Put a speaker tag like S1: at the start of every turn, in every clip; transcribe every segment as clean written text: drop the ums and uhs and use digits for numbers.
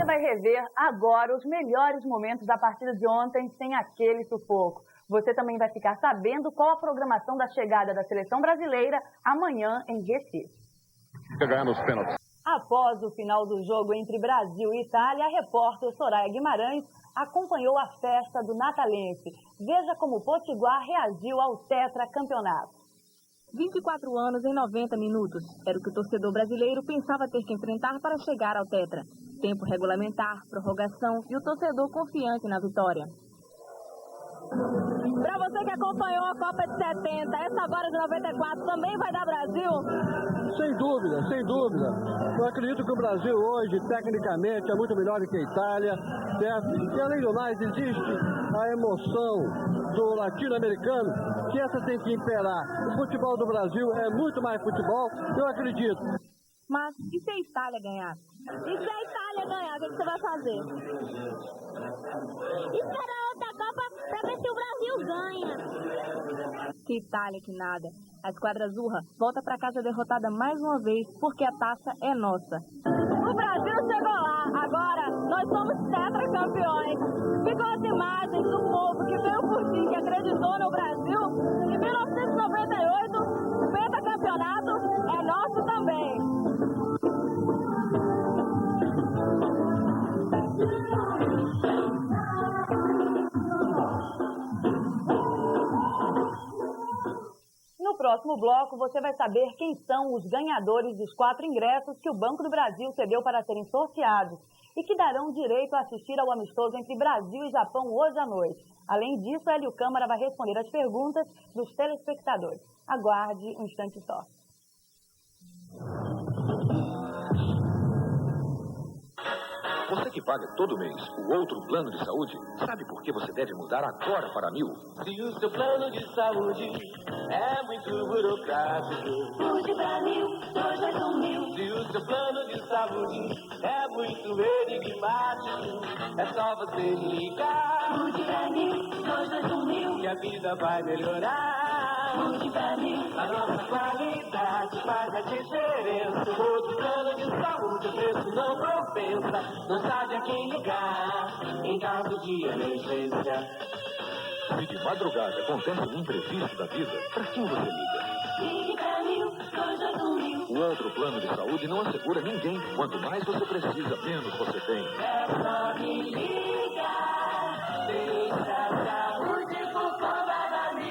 S1: vai rever agora os melhores momentos da partida de ontem sem aquele sufoco. Você também vai ficar sabendo qual a programação da chegada da seleção brasileira amanhã em Recife.
S2: Ganhar nos pênaltis.
S1: Após o final do jogo entre Brasil e Itália, a repórter Soraya Guimarães acompanhou a festa do natalense. Veja como o Potiguar reagiu ao tetracampeonato.
S3: 24 anos em 90 minutos. Era o que o torcedor brasileiro pensava ter que enfrentar para chegar ao tetra. Tempo regulamentar, prorrogação e o torcedor confiante na vitória. Para você que acompanhou a Copa de 70, essa agora de 94 também vai dar Brasil?
S4: Sem dúvida, sem dúvida. Eu acredito que o Brasil hoje, tecnicamente, é muito melhor do que a Itália, certo? E além do mais, existe a emoção do latino-americano, que essa tem que imperar. O futebol do Brasil é muito mais futebol, eu acredito.
S3: Mas e se a Itália ganhar? E se a Itália ganhar, o que você vai fazer?
S5: Esperar outra Copa para ver se o Brasil ganha.
S3: Que Itália que nada. A esquadra azurra volta para casa derrotada mais uma vez, porque a taça é nossa. O Brasil chegou lá. Agora nós somos tetracampeões. Ficam as imagens do povo que veio curtir, que acreditou no Brasil. Em 1998, o pentacampeonato é nosso também.
S1: No próximo bloco, você vai saber quem são os ganhadores dos 4 ingressos que o Banco do Brasil cedeu para serem sorteados e que darão direito a assistir ao amistoso entre Brasil e Japão hoje à noite. Além disso, Hélio Câmara vai responder as perguntas dos telespectadores. Aguarde um instante só.
S6: Você que paga todo mês o outro plano de saúde, sabe por que você deve mudar agora para 1000?
S7: Se o seu plano de saúde é muito burocrático,
S5: Mude pra 1000, 221.000.
S7: se o seu plano de saúde é muito enigmático, é só você ligar,
S5: Mude pra 1000, 221.000.
S7: que a vida vai melhorar.
S5: Mude pra 1000.
S7: A nossa qualidade faz a diferença. O outro plano de saúde, o preço não compensa. Não sabe a quem ligar em caso de emergência.
S6: Se de madrugada acontece um imprevisto da vida, para quem você liga?
S5: Ligue pra 1000, 221.000.
S6: O outro plano de saúde não assegura ninguém. Quanto mais você precisa, menos você tem.
S5: É só me ligar. Deixa a saúde por conta da 1000.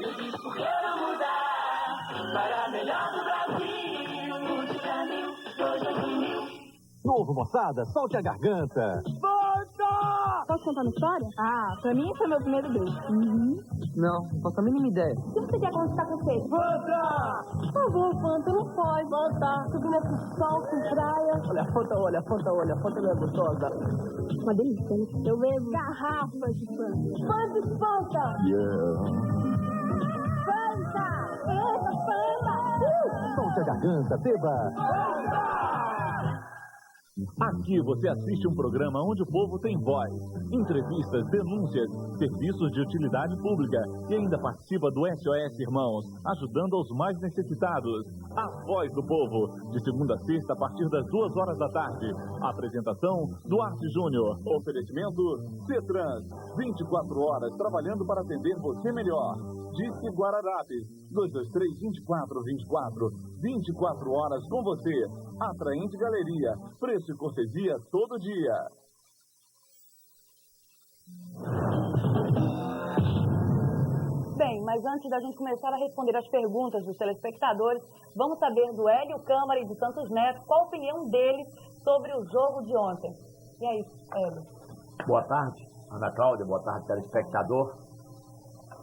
S5: Eu disse por que não mudar para a melhor do Brasil. Mude pra 1000, 221.000.
S8: Novo, moçada, solte a garganta.
S3: Volta! Posso contar uma história? Ah, pra mim foi meu primeiro beijo.
S8: Não, faço a mínima ideia.
S3: Se você quer contar com você? Volta! Por favor, Fanta, não pode. Volta. Subindo esse sol com praia.
S8: Olha a Fanta, olha a Fanta, olha a Fanta, não é gostosa.
S3: Uma delícia, né? Eu bebo garrafas de Fanta. Fanta e Fanta! Fanta! Fanta!
S8: Solte a garganta, beba. Aqui você assiste um programa onde o povo tem voz, entrevistas, denúncias, serviços de utilidade pública e ainda participa do SOS Irmãos, ajudando aos mais necessitados. A Voz do Povo, de segunda a sexta a partir das 2 horas da tarde. Apresentação, Duarte Júnior. Oferecimento, Cetrans. 24 horas trabalhando para atender você melhor. Disque Guararapes, 223-2424. 24 horas com você. Atraente Galeria. Preço e cortesia todo dia.
S1: Bem, mas antes da gente começar a responder as perguntas dos telespectadores, vamos saber do Hélio Câmara e de Santos Neto qual a opinião deles sobre o jogo de ontem. E aí, Hélio?
S9: Boa tarde, Ana Cláudia, boa tarde, telespectador.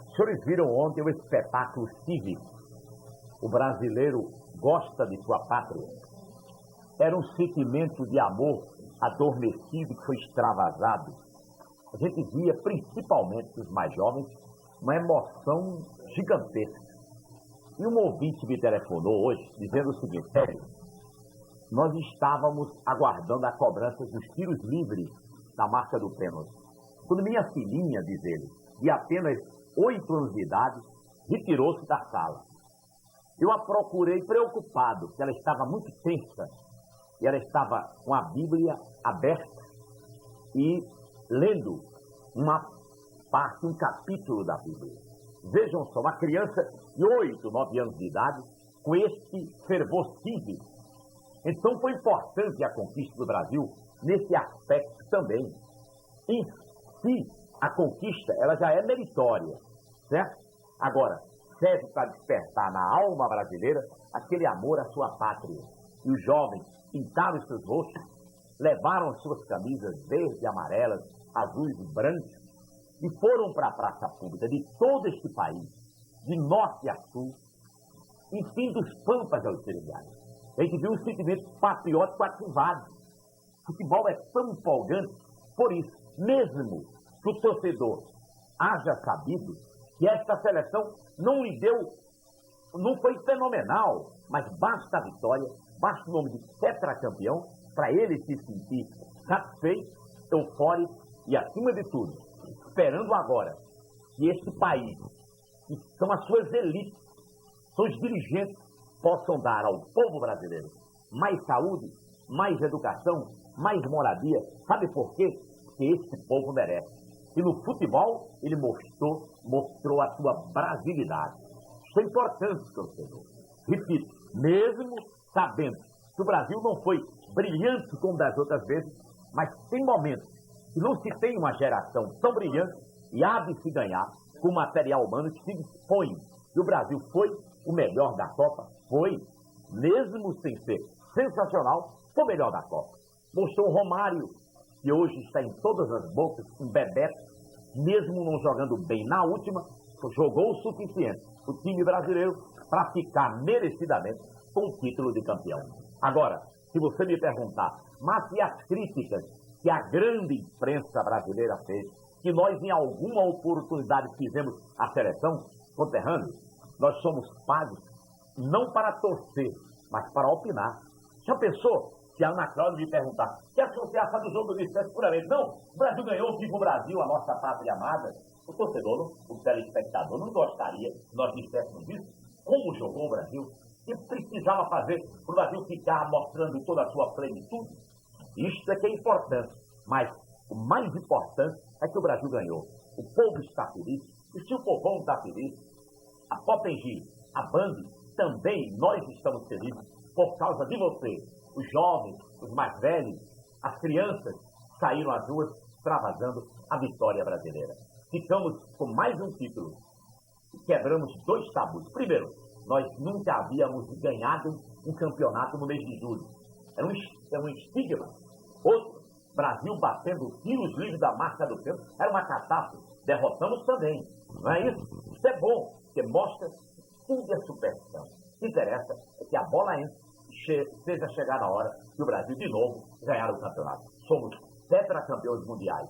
S9: Os senhores viram ontem o espetáculo cívico. O brasileiro gosta de sua pátria. Era um sentimento de amor adormecido que foi extravasado. A gente via, principalmente dos mais jovens, uma emoção gigantesca. E um ouvinte me telefonou hoje dizendo o seguinte: sério, nós estávamos aguardando a cobrança dos tiros livres da marca do pênalti. Quando minha filhinha, diz ele, de apenas 8 anos de idade, retirou-se da sala. Eu a procurei preocupado, porque ela estava muito tensa. e ela estava com a Bíblia aberta e lendo uma parte, um capítulo da Bíblia. Vejam só, uma criança de 8, 9 anos de idade, com este fervor cívico. Então foi importante a conquista do Brasil nesse aspecto também. Em si, a conquista, ela já é meritória, certo? Agora, serve para despertar na alma brasileira aquele amor à sua pátria. E os jovens pintaram os seus rostos, levaram as suas camisas verdes, amarelas, azuis e brancas e foram para a praça pública de todo este país, de norte a sul, enfim, dos pampas aos cereais. A gente viu um sentimento patriótico ativado. O futebol é tão empolgante, por isso, mesmo que o torcedor haja sabido que esta seleção não lhe deu, não foi fenomenal, mas basta a vitória, basta o nome de tetracampeão para ele se sentir satisfeito, eufórico e, acima de tudo, esperando agora que este país, que são as suas elites, são os dirigentes, possam dar ao povo brasileiro mais saúde, mais educação, mais moradia. Sabe por quê? Porque esse povo merece. E no futebol, ele mostrou a sua brasilidade. Isso é importante, torcedor. Repito, mesmo sabendo que o Brasil não foi brilhante como das outras vezes, mas tem momentos que não se tem uma geração tão brilhante e há de se ganhar com material humano que se dispõe. E o Brasil foi o melhor da Copa? Foi. Mesmo sem ser sensacional, foi o melhor da Copa. Mostrou o Romário, que hoje está em todas as bocas, um bebeto, mesmo não jogando bem na última, jogou o suficiente o time brasileiro para ficar merecidamente com o título de campeão. Agora, se você me perguntar, mas e as críticas que a grande imprensa brasileira fez, que nós em alguma oportunidade fizemos à seleção, conterrâneos, nós somos pagos não para torcer, mas para opinar. Já pensou se a Ana Cláudia me perguntar, que associação do jogo do dissesse puramente? Não, o Brasil ganhou, viva o Brasil, a nossa pátria amada. O torcedor, o telespectador não gostaria que nós disséssemos isso. Como jogou o Brasil? O que precisava fazer para o Brasil ficar mostrando toda a sua plenitude? Isso é que é importante, mas o mais importante é que o Brasil ganhou. O povo está feliz, e se o povão está feliz, a Potengi, a Band, também nós estamos felizes por causa de você. Os jovens, os mais velhos, as crianças saíram às ruas extravasando a vitória brasileira. Ficamos com mais um título e quebramos 2 tabus. Primeiro, nós nunca havíamos ganhado um campeonato no mês de julho. Era um estigma. Outro, Brasil batendo tiros livres da marca do tempo. Era uma catástrofe. Derrotamos também. Não é isso? Isso é bom, porque mostra que tudo é superstição. O que interessa é que a bola entre, seja chegar a hora que o Brasil de novo ganhar o campeonato. Somos tetracampeões mundiais.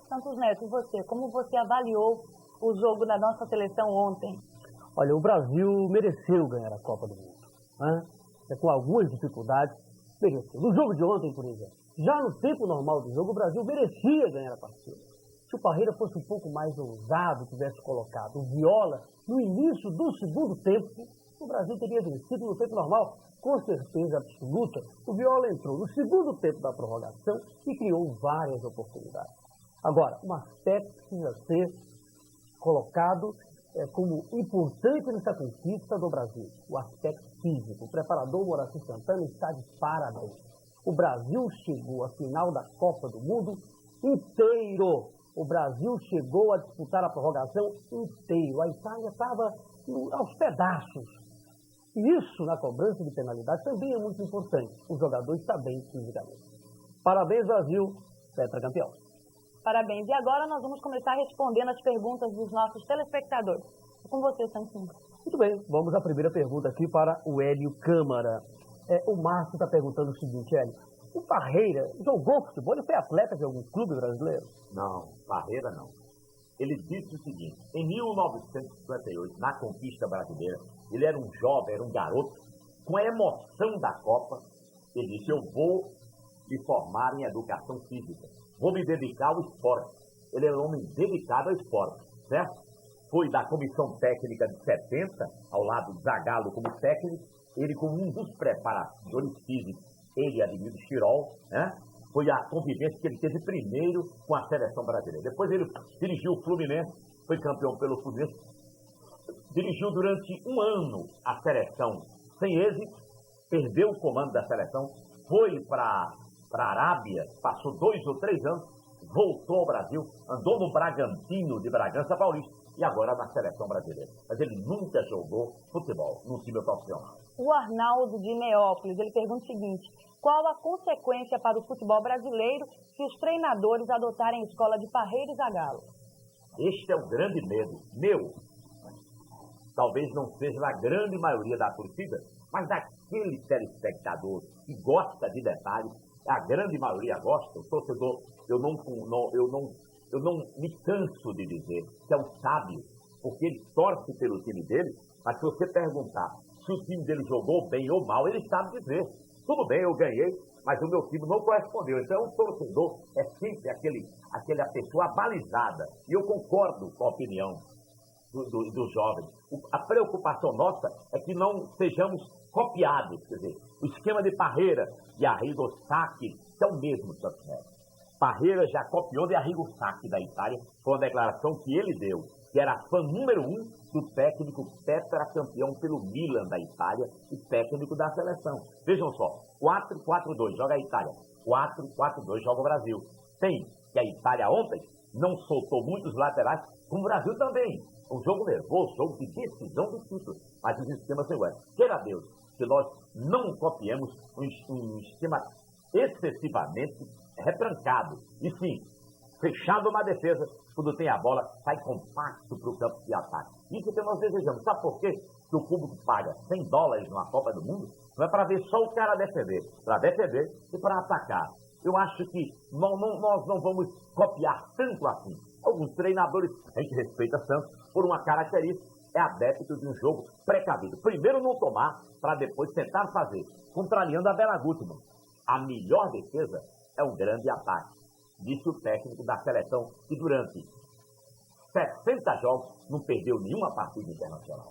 S1: Santos Neto, e você? Como você avaliou o jogo da nossa seleção ontem?
S10: Olha, o Brasil mereceu ganhar a Copa do Mundo. Né? Com algumas dificuldades, mereceu. No jogo de ontem, por exemplo, já no tempo normal do jogo, o Brasil merecia ganhar a partida. Se o Parreira fosse um pouco mais ousado, tivesse colocado o Viola no início do segundo tempo, o Brasil teria vencido no tempo normal. Com certeza absoluta, o Viola entrou no segundo tempo da prorrogação e criou várias oportunidades. Agora, um aspecto precisa ser colocado como importante nessa conquista do Brasil, o aspecto físico. O preparador Moraci Santana está de parabéns. O Brasil chegou à final da Copa do Mundo inteiro. O Brasil chegou a disputar a prorrogação inteiro. A Itália estava aos pedaços. E isso, na cobrança de penalidade, também é muito importante. O jogador está bem fisicamente. Parabéns, Brasil, tetracampeão.
S1: Parabéns. E agora nós vamos começar respondendo as perguntas dos nossos telespectadores. É com você, Santinho.
S10: Muito bem, vamos à primeira pergunta aqui para o Hélio Câmara. O Márcio está perguntando o seguinte, Hélio. O Parreira jogou futebol? Ele foi atleta de algum clube brasileiro?
S9: Não, Parreira não. Ele disse o seguinte, em 1958, na conquista brasileira, ele era um jovem, era um garoto, com a emoção da Copa, ele disse, eu vou me formar em educação física, vou me dedicar ao esporte. Ele era um homem dedicado ao esporte, certo? Foi da comissão técnica de 70, ao lado de Zagallo como técnico, ele como um dos preparadores físicos ele e Ademildo Chirol, né? Foi a convivência que ele teve primeiro com a seleção brasileira. Depois ele dirigiu o Fluminense, foi campeão pelo Fluminense. Dirigiu durante um ano a seleção sem êxito, perdeu o comando da seleção, foi para a Arábia, passou 2 ou 3 anos, voltou ao Brasil, andou no Bragantino de Bragança Paulista e agora na seleção brasileira. Mas ele nunca jogou futebol num time profissional.
S1: O Arnaldo de Neópolis, ele pergunta o seguinte: qual a consequência para o futebol brasileiro se os treinadores adotarem a escola de Parreira e Zagallo?
S9: Este é o grande medo meu. Talvez não seja da grande maioria da torcida, mas daquele telespectador que gosta de detalhes, a grande maioria gosta, o torcedor, eu não me canso de dizer que é um sábio, porque ele torce pelo time dele, mas se você perguntar se o time dele jogou bem ou mal, ele sabe dizer. Tudo bem, eu ganhei, mas o meu time não correspondeu. Então, o torcedor é sempre aquela pessoa abalizada. E eu concordo com a opinião dos jovens. A preocupação nossa é que não sejamos copiados. Quer dizer, o esquema de Parreira e Arrigo Sacchi é o mesmo, Santos. Parreira já copiou de Arrigo Sacchi da Itália, foi uma declaração que ele deu, que era fã número 1 do técnico tetracampeão pelo Milan da Itália e técnico da seleção. Vejam só, 4-4-2 joga a Itália, 4-4-2 joga o Brasil. Tem que a Itália ontem não soltou muitos laterais, como o Brasil também. Um jogo nervoso, jogo de decisão do título, mas os esquemas são iguais. Queira Deus que nós não copiemos um esquema excessivamente retrancado, e sim, fechado na defesa, quando tem a bola, sai compacto para o campo de ataque. Isso que nós desejamos. Sabe por quê? Que o público paga $100 numa Copa do Mundo? Não é para ver só o cara defender, para defender e para atacar. Eu acho que nós não vamos copiar tanto assim. Alguns treinadores, a gente respeita Santos, por uma característica, é adepto de um jogo precavido. Primeiro não tomar, para depois tentar fazer. Contrariando a Bela Gutmann. A melhor defesa é um grande ataque, disse o técnico da seleção, que durante 60 jogos não perdeu nenhuma partida internacional.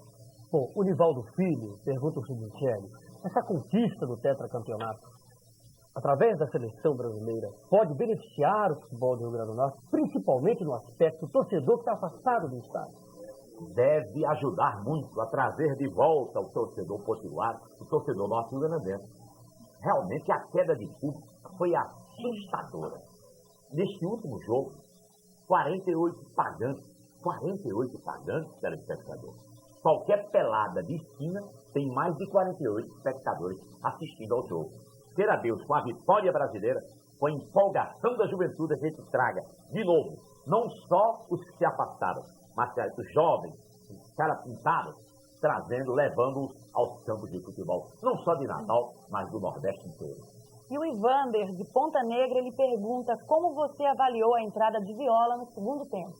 S10: Bom, o Nivaldo Filho pergunta o seguinte: essa conquista do tetracampeonato, através da seleção brasileira, pode beneficiar o futebol do Rio Grande do Norte, principalmente no aspecto do torcedor que está afastado do estádio?
S9: Deve ajudar muito a trazer de volta o torcedor potiguar, o torcedor norte-grandense. Realmente a queda de público foi assustadora. Neste último jogo, 48 pagantes, telespectadores. Qualquer pelada de esquina tem mais de 48 espectadores assistindo ao jogo. Queira Deus, com a vitória brasileira, com a empolgação da juventude, a gente traga, de novo, não só os que se afastaram, mas os jovens, os caras pintados, trazendo, levando-os aos campos de futebol, não só de Natal, mas do Nordeste inteiro.
S1: E o Ivander, de Ponta Negra, ele pergunta como você avaliou a entrada de Viola no segundo tempo.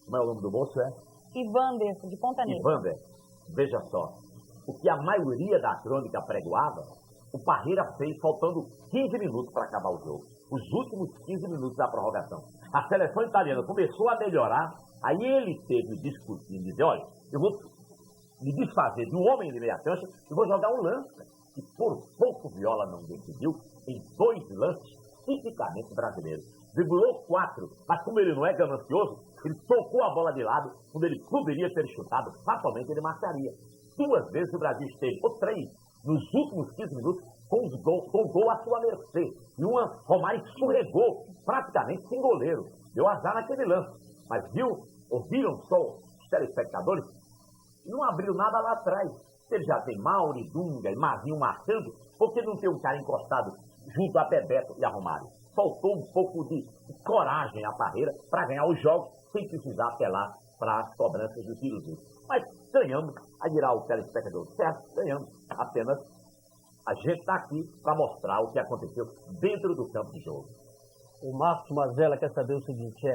S9: Como é o nome do moço, é?
S1: Ivander, de Ponta Negra.
S9: Ivander, veja só, o que a maioria da crônica pregoava, o Parreira fez faltando 15 minutos para acabar o jogo. Os últimos 15 minutos da prorrogação. A seleção italiana começou a melhorar, aí ele teve discutindo, dizer, olha, eu vou me desfazer de um homem de meia cancha e vou jogar um lance. E por pouco Viola não decidiu em 2 lances tipicamente brasileiros. Driblou 4, mas como ele não é ganancioso, ele tocou a bola de lado, quando ele poderia ter chutado, fatalmente ele marcaria. 2 vezes o Brasil esteve, ou 3, nos últimos 15 minutos, com o gol à sua mercê. E uma Romário escorregou, praticamente sem goleiro. Deu azar naquele lance. Mas ouviram só os telespectadores? Não abriu nada lá atrás. Ele já tem Mauri, Dunga e Mazinho marcando, por que não tem um cara encostado junto a Bebeto e a Romário? Faltou um pouco de coragem à Parreira para ganhar os jogos sem precisar apelar para as cobranças do tiro livre. Mas ganhamos, aí dirá o telespectador, certo, ganhamos. Apenas a gente está aqui para mostrar o que aconteceu dentro do campo de jogo.
S10: O Márcio Mazella quer saber o seguinte,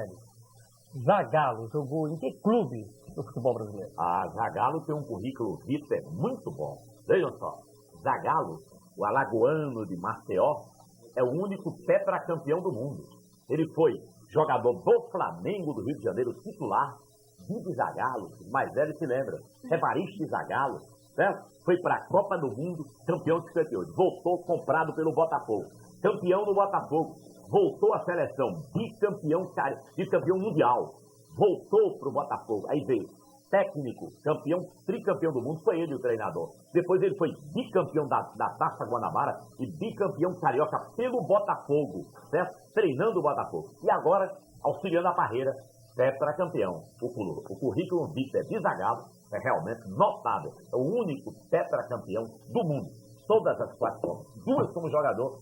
S10: Zagallo jogou em que clube no futebol brasileiro?
S9: Zagallo tem um currículo vitae muito bom. Vejam só, Zagallo, o alagoano de Maceió, é o único tetracampeão do mundo. Ele foi jogador do Flamengo do Rio de Janeiro, titular, Didi Zagallo, os mais velhos se lembram, Evaristo Zagallo, certo? Foi para a Copa do Mundo, campeão de 58. Voltou comprado pelo Botafogo. Campeão do Botafogo. Voltou à seleção, bicampeão mundial. Voltou para o Botafogo. Aí veio técnico, campeão, tricampeão do mundo, foi ele o treinador. Depois ele foi bicampeão da Taça Guanabara e bicampeão carioca pelo Botafogo, certo? Treinando o Botafogo. E agora, auxiliando a carreira, tetracampeão. O currículo vitae de Zagallo é realmente notável. É o único tetracampeão do mundo. Todas as 4 formas. 2 como jogador,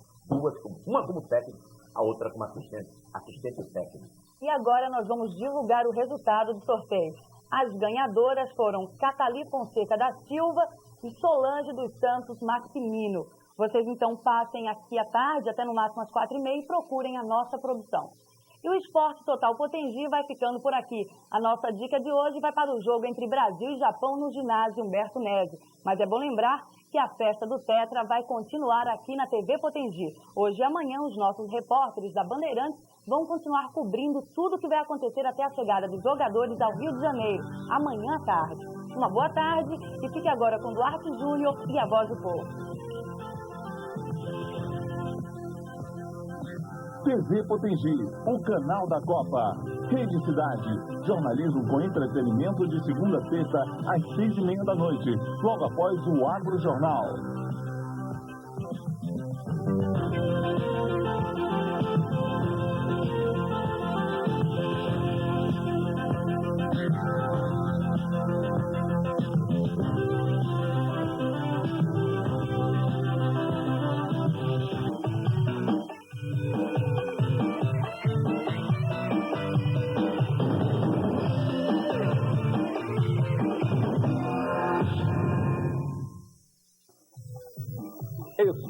S9: uma como técnico, a outra como assistente técnico.
S1: E agora nós vamos divulgar o resultado do sorteio. As ganhadoras foram Catali Fonseca da Silva e Solange dos Santos Maximino. Vocês então passem aqui à tarde, até no máximo às 4h30, e procurem a nossa produção. E o Esporte Total Potengi vai ficando por aqui. A nossa dica de hoje vai para o jogo entre Brasil e Japão no ginásio Humberto Nese. Mas é bom lembrar que a festa do Tetra vai continuar aqui na TV Potengi. Hoje e amanhã os nossos repórteres da Bandeirantes vão continuar cobrindo tudo que vai acontecer até a chegada dos jogadores ao Rio de Janeiro, amanhã à tarde. Uma boa tarde e fique agora com Duarte Júnior e a Voz do Povo.
S8: TV Potengi, o canal da Copa. Rede Cidade, jornalismo com entretenimento de segunda a sexta, às 6h30 da noite, logo após o Agro Jornal.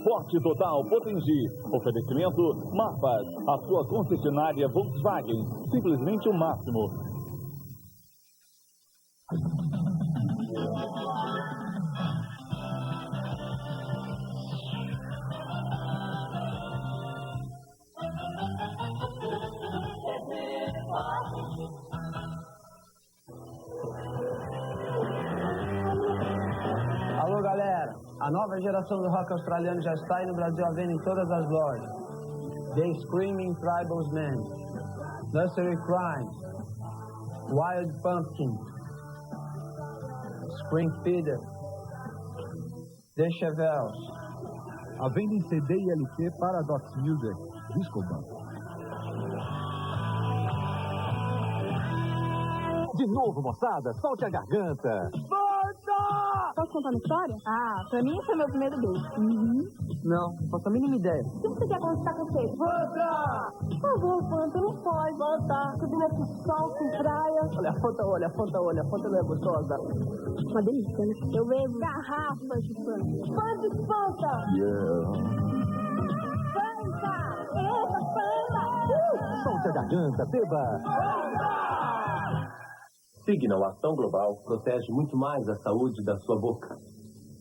S8: Esporte Total Potengi. Oferecimento Mapas, a sua concessionária Volkswagen. Simplesmente o máximo.
S11: Alô, galera. A nova geração do rock australiano já está aí no Brasil à venda em todas as lojas. The Screaming Tribals Men, Nursery Crime, Wild Pumpkin, Spring Feeder, The Chevelles.
S8: A venda em CD e LP Paradox Music, Disco Band. De novo, moçada, solte a garganta.
S3: Posso contar uma história? Ah, pra mim esse é meu primeiro beijo.
S11: Não, faço a mínima ideia.
S3: O que você quer conversar com você? Volta! Por favor, Fanta, não pode. Volta. Subindo aqui sol com praia.
S11: Olha a Fanta não é gostosa.
S3: Uma delícia, né? Eu bebo garrafas de Fanta. Fanta de Fanta! Fanta! Eita, Fanta!
S8: Solte a garganta, beba!
S12: Signal Ação Global protege muito mais a saúde da sua boca.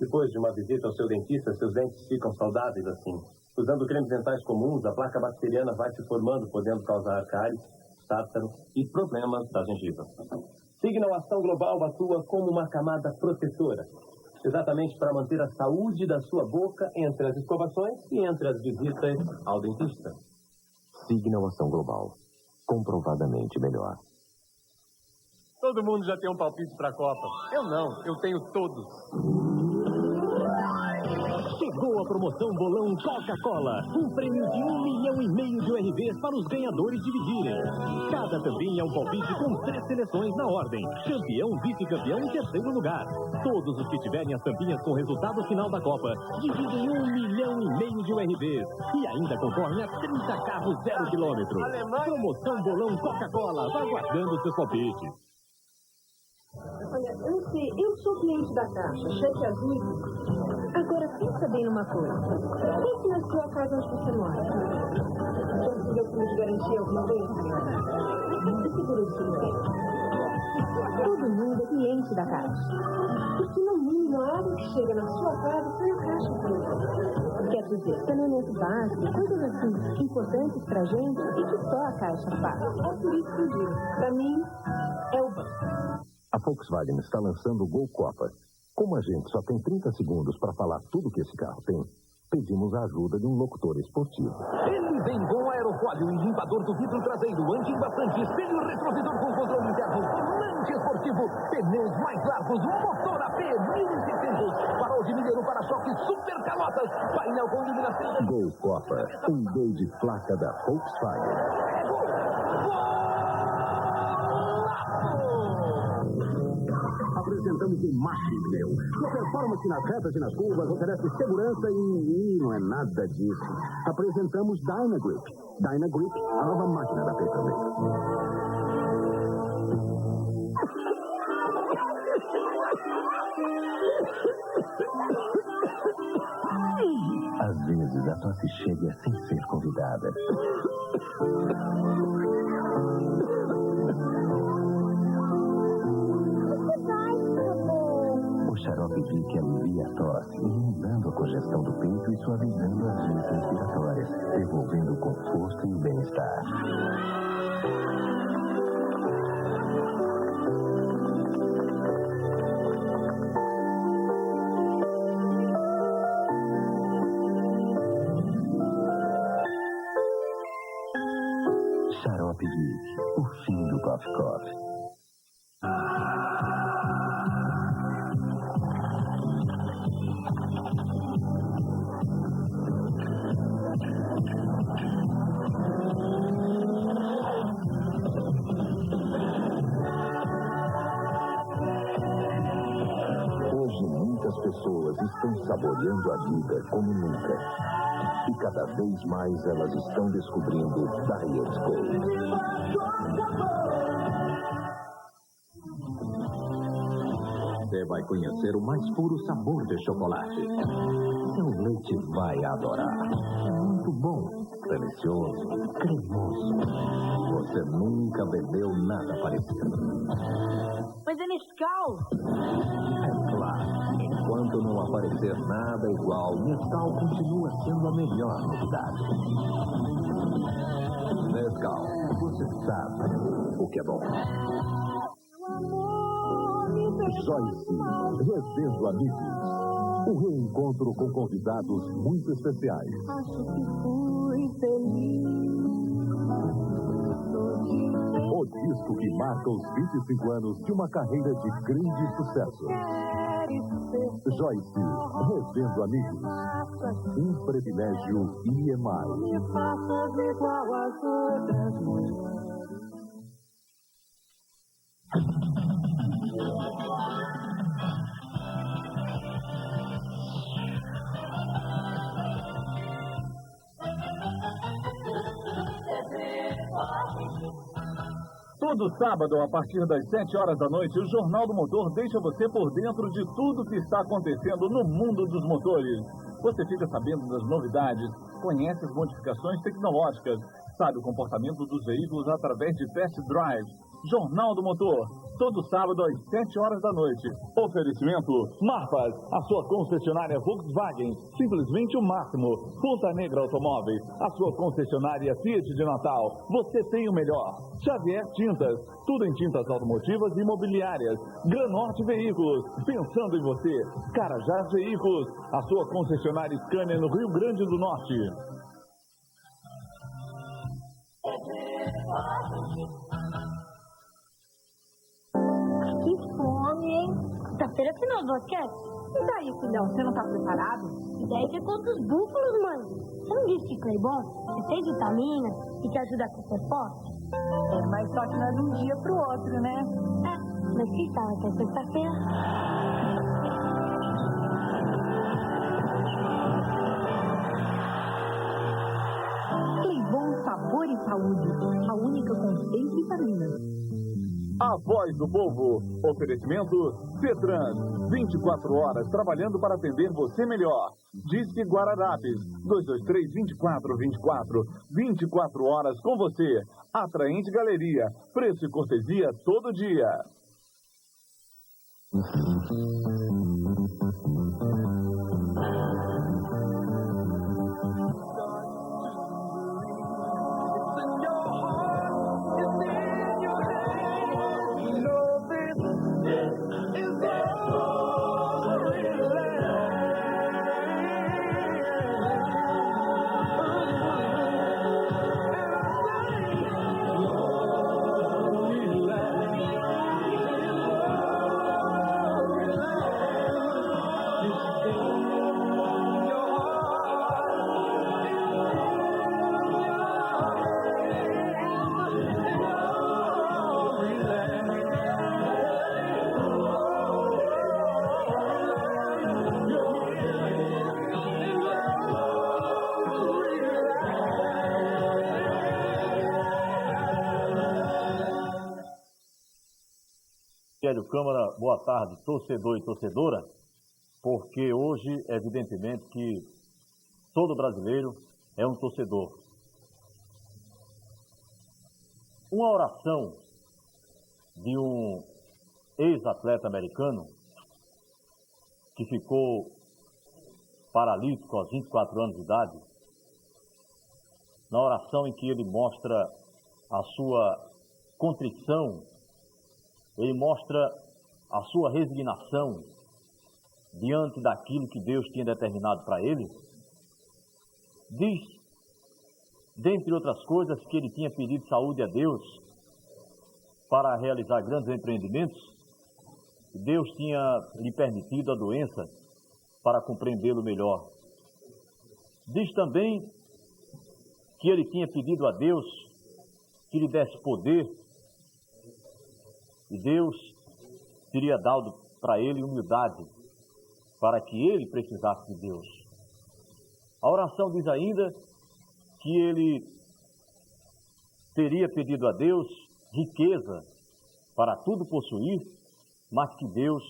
S12: Depois de uma visita ao seu dentista, seus dentes ficam saudáveis assim. Usando cremes dentais comuns, a placa bacteriana vai se formando, podendo causar cárie, tártaro e problemas da gengiva. Signal Ação Global atua como uma camada protetora, exatamente para manter a saúde da sua boca entre as escovações e entre as visitas ao dentista.
S13: Signal Ação Global, comprovadamente melhor.
S14: Todo mundo já tem um palpite para a Copa. Eu não, eu tenho todos.
S8: Chegou a promoção Bolão Coca-Cola. Um prêmio de 1,5 milhão de URVs para os ganhadores dividirem. Cada tampinha é um palpite com 3 seleções na ordem. Campeão, vice-campeão e terceiro lugar. Todos os que tiverem as tampinhas com resultado final da Copa dividem 1,5 milhão de URVs. E ainda concorrem a 30 carros 0 km. Promoção Bolão Coca-Cola. Vá guardando seus palpites.
S3: Olha, eu não sei, eu sou cliente da Caixa, cheque azul. Agora, pensa bem numa coisa. Quem financiou a casa onde você mora? Já recebeu fundo de garantia alguma vez? Você segurou de seguro? Todo mundo é cliente da Caixa. Porque no mínimo a água que chega na sua casa foi a Caixa que levou. Quer dizer, saneamento básico, coisas assim importantes pra gente e que só a Caixa faz. É por isso que eu digo, pra mim, é o banco.
S13: A Volkswagen está lançando o Gol Copa, com Como a gente só tem 30 segundos para falar tudo que esse carro tem, pedimos a ajuda de um locutor esportivo.
S15: Ele vem com aerofólio e limpador do vidro traseiro, anti-bastante, espelho retrovisor com controle interno, volante esportivo, pneus mais largos, motor AP 1600, farol de milheiro, para-choque, super calotas, painel com iluminação.
S13: Gol Copa, um gol de placa da Volkswagen.
S16: Apresentamos o Mach Pneu. Sua performance nas retas e nas curvas oferece segurança e não é nada disso. Apresentamos Dynagrip. Dynagrip, a nova máquina da Petronet.
S13: Às vezes a tosse chega sem ser convidada. O xarope Vic alivia a tosse, eliminando a congestão do peito e suavizando as vias respiratórias, devolvendo o conforto e o bem-estar. Xarope Vic, o fim do cough-cough. Muitas pessoas estão saboreando a vida como nunca. E cada vez mais elas estão descobrindo Diet Coke.
S6: Você vai conhecer o mais puro sabor de chocolate.
S13: Seu leite vai adorar. Muito bom, delicioso, cremoso. Você nunca bebeu nada parecido.
S3: Mas é Nescau!
S13: É claro, enquanto não aparecer nada igual, Nescau continua sendo a melhor novidade. Nescau, você sabe o que é bom. Joyce, Revendo Amigos. Um reencontro com convidados muito especiais.
S5: Acho que fui feliz.
S8: O disco que marca os 25 anos de uma carreira de grande sucesso. Joyce, Revendo Amigos. Um privilégio EMI.
S5: Me faças igual às outras mulheres.
S8: Todo sábado, a partir das 7 horas da noite, o Jornal do Motor deixa você por dentro de tudo que está acontecendo no mundo dos motores. Você fica sabendo das novidades, conhece as modificações tecnológicas, sabe o comportamento dos veículos através de test drives. Jornal do Motor, todo sábado às 7 horas da noite. Oferecimento Marfas, a sua concessionária Volkswagen, simplesmente o máximo. Ponta Negra Automóveis, a sua concessionária Fiat de Natal. Você tem o melhor. Xavier Tintas, tudo em tintas automotivas e imobiliárias. Granorte Veículos, pensando em você. Carajás Veículos, a sua concessionária Scania no Rio Grande do Norte.
S3: Que fome, hein? Quinta-feira é final do basquete. E daí, filhão? Você não tá preparado? E daí que é contra os búfalos, mãe. Você não disse que Clay bom? É sem vitamina e que ajuda a ser forte? É, mas só que não é de um dia pro outro, né? É, mas que tal até sexta-feira?
S17: Bom sabor e saúde. A única com 6 vitaminas.
S8: A voz do povo. Oferecimento Cetran. 24 horas trabalhando para atender você melhor. Disque Guararapes. 223-2424. 24 horas com você. Atraente Galeria. Preço e cortesia todo dia.
S18: Hélio Câmara, boa tarde, torcedor e torcedora, porque hoje, evidentemente, que todo brasileiro é um torcedor. Uma oração de um ex-atleta americano que ficou paralítico aos 24 anos de idade, na oração em que ele mostra a sua contrição, ele mostra a sua resignação diante daquilo que Deus tinha determinado para ele, diz, dentre outras coisas, que ele tinha pedido saúde a Deus para realizar grandes empreendimentos, e Deus tinha lhe permitido a doença para compreendê-lo melhor. Diz também que ele tinha pedido a Deus que lhe desse poder, e Deus teria dado para ele humildade, para que ele precisasse de Deus. A oração diz ainda que ele teria pedido a Deus riqueza para tudo possuir, mas que Deus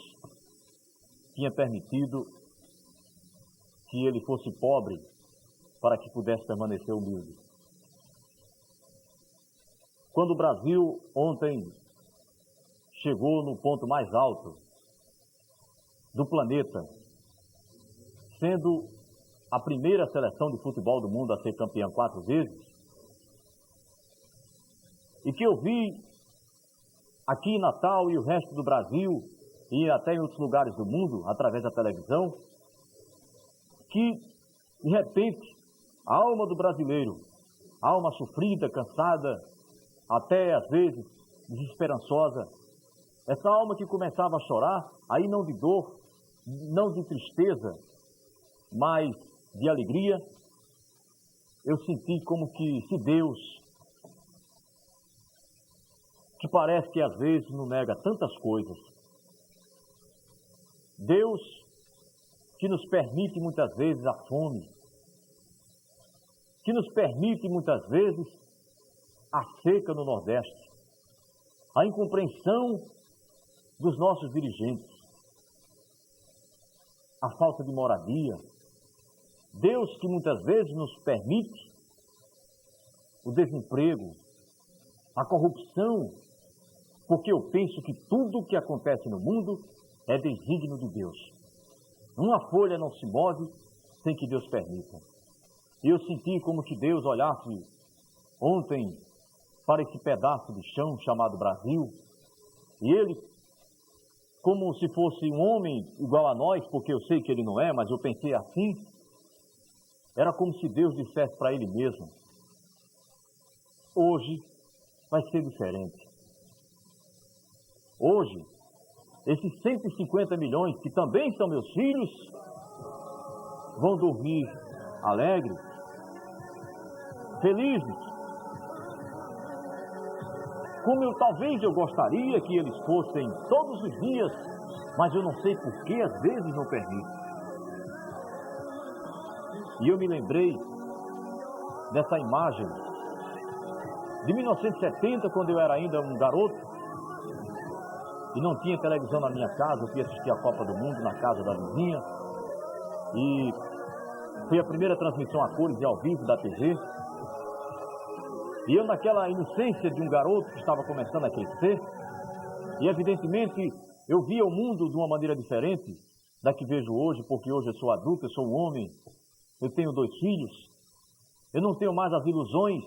S18: tinha permitido que ele fosse pobre para que pudesse permanecer humilde. Quando o Brasil ontem chegou no ponto mais alto do planeta, sendo a primeira seleção de futebol do mundo a ser campeã 4 vezes, e que eu vi aqui em Natal e o resto do Brasil, e até em outros lugares do mundo, através da televisão, que, de repente, a alma do brasileiro, a alma sofrida, cansada, até às vezes desesperançosa, essa alma que começava a chorar, aí não de dor, não de tristeza, mas de alegria, eu senti como que se Deus, que parece que às vezes não nega tantas coisas, Deus que nos permite muitas vezes a fome, que nos permite muitas vezes a seca no Nordeste, a incompreensão dos nossos dirigentes, a falta de moradia. Deus que muitas vezes nos permite o desemprego, a corrupção, porque eu penso que tudo o que acontece no mundo é desígnio de Deus. Uma folha não se move sem que Deus permita. E eu senti como que Deus olhasse ontem para esse pedaço de chão chamado Brasil, e Ele, como se fosse um homem igual a nós, porque eu sei que Ele não é, mas eu pensei assim, era como se Deus dissesse para Ele mesmo: hoje vai ser diferente. Hoje, esses 150 milhões, que também são meus filhos, vão dormir alegres, felizes, como talvez eu gostaria que eles fossem todos os dias, mas eu não sei por que às vezes não permito. E eu me lembrei dessa imagem de 1970, quando eu era ainda um garoto, e não tinha televisão na minha casa, eu fui assistir a Copa do Mundo na casa da vizinha, e foi a primeira transmissão a cores e ao vivo da TV, e eu naquela inocência de um garoto que estava começando a crescer, e evidentemente eu via o mundo de uma maneira diferente da que vejo hoje, porque hoje eu sou adulto, eu sou um homem, eu tenho 2 filhos, eu não tenho mais as ilusões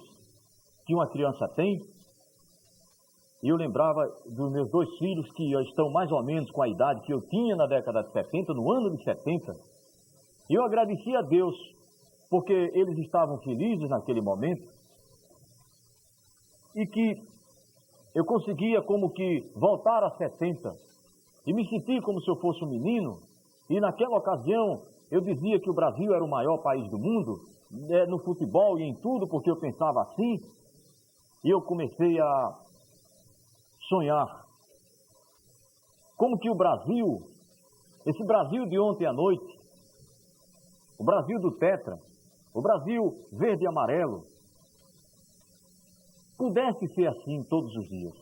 S18: que uma criança tem. E eu lembrava dos meus 2 filhos que estão mais ou menos com a idade que eu tinha na década de 70, no ano de 70. E eu agradecia a Deus, porque eles estavam felizes naquele momento. E que eu conseguia como que voltar a 70. E me senti como se eu fosse um menino. E naquela ocasião eu dizia que o Brasil era o maior país do mundo, no futebol e em tudo, porque eu pensava assim. E eu comecei a sonhar como que o Brasil, esse Brasil de ontem à noite, o Brasil do Tetra, o Brasil verde e amarelo, pudesse ser assim todos os dias.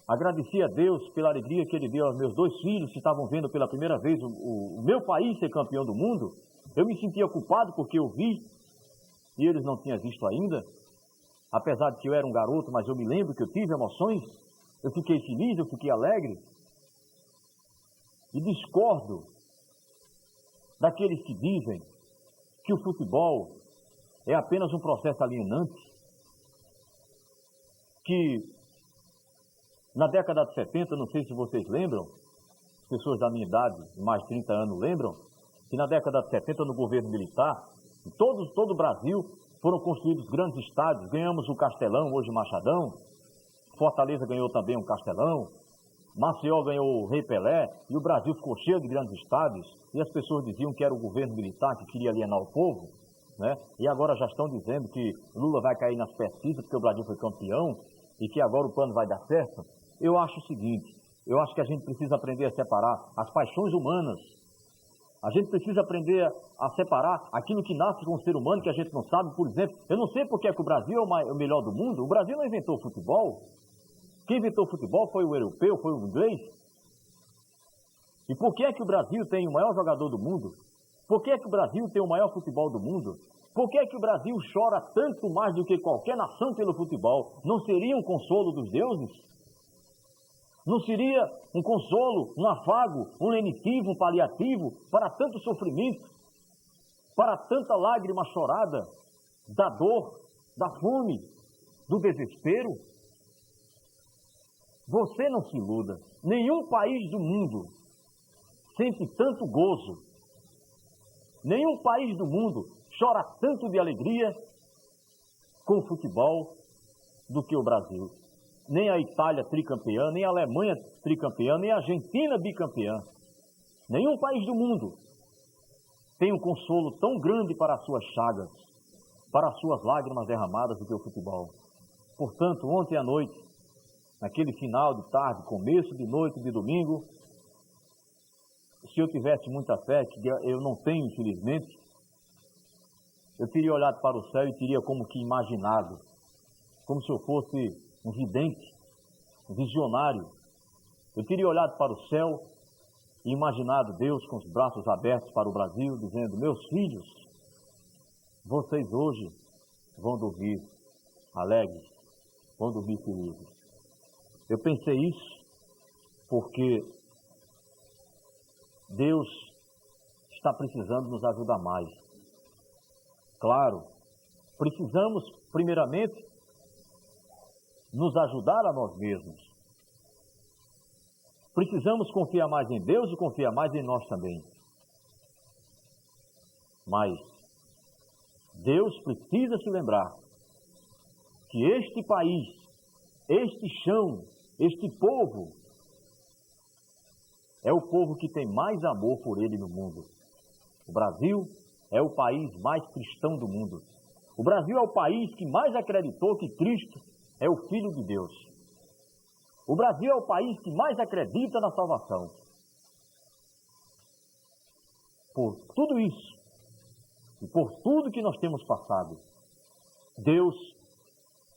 S18: Agradeci a Deus pela alegria que Ele deu aos meus 2 filhos que estavam vendo pela primeira vez o meu país ser campeão do mundo. Eu me sentia culpado porque eu vi e eles não tinham visto ainda. Apesar de que eu era um garoto, mas eu me lembro que eu tive emoções. Eu fiquei feliz, eu fiquei alegre. E discordo daqueles que dizem que o futebol é apenas um processo alienante, que na década de 70, não sei se vocês lembram, pessoas da minha idade, mais de 30 anos lembram, que na década de 70, no governo militar, em todo o Brasil, foram construídos grandes estádios. Ganhamos o Castelão, hoje Machadão. Fortaleza ganhou também um Castelão. Maceió ganhou o Rei Pelé. E o Brasil ficou cheio de grandes estádios. E as pessoas diziam que era o governo militar que queria alienar o povo, né? E agora já estão dizendo que Lula vai cair nas pesquisas porque o Brasil foi campeão e que agora o plano vai dar certo. Eu acho o seguinte, eu acho que a gente precisa aprender a separar as paixões humanas. A gente precisa aprender a separar aquilo que nasce com o ser humano, que a gente não sabe. Por exemplo, eu não sei porque é que o Brasil é o melhor do mundo. O Brasil não inventou o futebol. Quem inventou o futebol foi o europeu, foi o inglês. E por que é que o Brasil tem o maior jogador do mundo? Por que é que o Brasil tem o maior futebol do mundo? Por que é que o Brasil chora tanto mais do que qualquer nação pelo futebol? Não seria um consolo dos deuses? Não seria um consolo, um afago, um lenitivo, um paliativo para tanto sofrimento, para tanta lágrima chorada, da dor, da fome, do desespero? Você não se iluda. Nenhum país do mundo sente tanto gozo. Nenhum país do mundo chora tanto de alegria com o futebol do que o Brasil. Nem a Itália tricampeã, nem a Alemanha tricampeã, nem a Argentina bicampeã. Nenhum país do mundo tem um consolo tão grande para as suas chagas, para as suas lágrimas derramadas do que o futebol. Portanto, ontem à noite, naquele final de tarde, começo de noite de domingo, se eu tivesse muita fé, que eu não tenho infelizmente, eu teria olhado para o céu e teria como que imaginado, como se eu fosse um vidente, um visionário. Eu teria olhado para o céu e imaginado Deus com os braços abertos para o Brasil, dizendo: meus filhos, vocês hoje vão dormir alegres, vão dormir felizes. Eu pensei isso porque Deus está precisando nos ajudar mais. Claro, precisamos primeiramente nos ajudar a nós mesmos. Precisamos confiar mais em Deus e confiar mais em nós também. Mas Deus precisa se lembrar que este país, este chão, este povo, é o povo que tem mais amor por Ele no mundo. O Brasil é o país mais cristão do mundo. O Brasil é o país que mais acreditou que Cristo é o Filho de Deus. O Brasil é o país que mais acredita na salvação. Por tudo isso, e por tudo que nós temos passado, Deus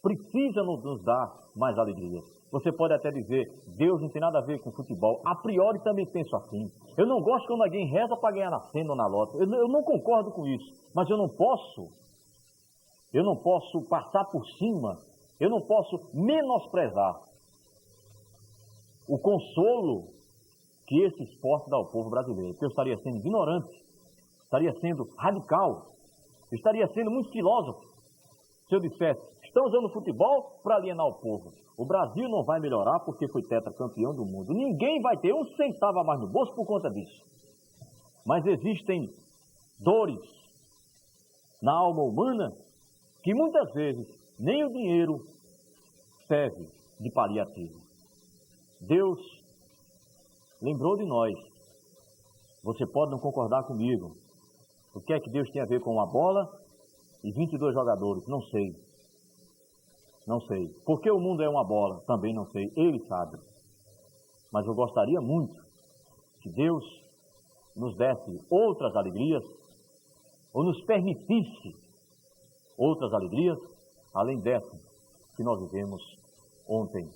S18: precisa nos dar mais alegria. Você pode até dizer, Deus não tem nada a ver com futebol. A priori também penso assim. Eu não gosto quando alguém reza para ganhar na Sena ou na Loto. Eu não concordo com isso. Mas eu não posso passar por cima, eu não posso menosprezar o consolo que esse esporte dá ao povo brasileiro. Porque eu estaria sendo ignorante, estaria sendo radical, estaria sendo muito filósofo se eu dissesse, estão usando o futebol para alienar o povo. O Brasil não vai melhorar porque foi tetracampeão do mundo. Ninguém vai ter um centavo a mais no bolso por conta disso. Mas existem dores na alma humana que muitas vezes nem o dinheiro serve de paliativo. Deus lembrou de nós. Você pode não concordar comigo. O que é que Deus tem a ver com uma bola e 22 jogadores? Não sei. Não sei. Por que o mundo é uma bola? Também não sei. Ele sabe. Mas eu gostaria muito que Deus nos desse outras alegrias, ou nos permitisse outras alegrias, além dessa que nós vivemos ontem.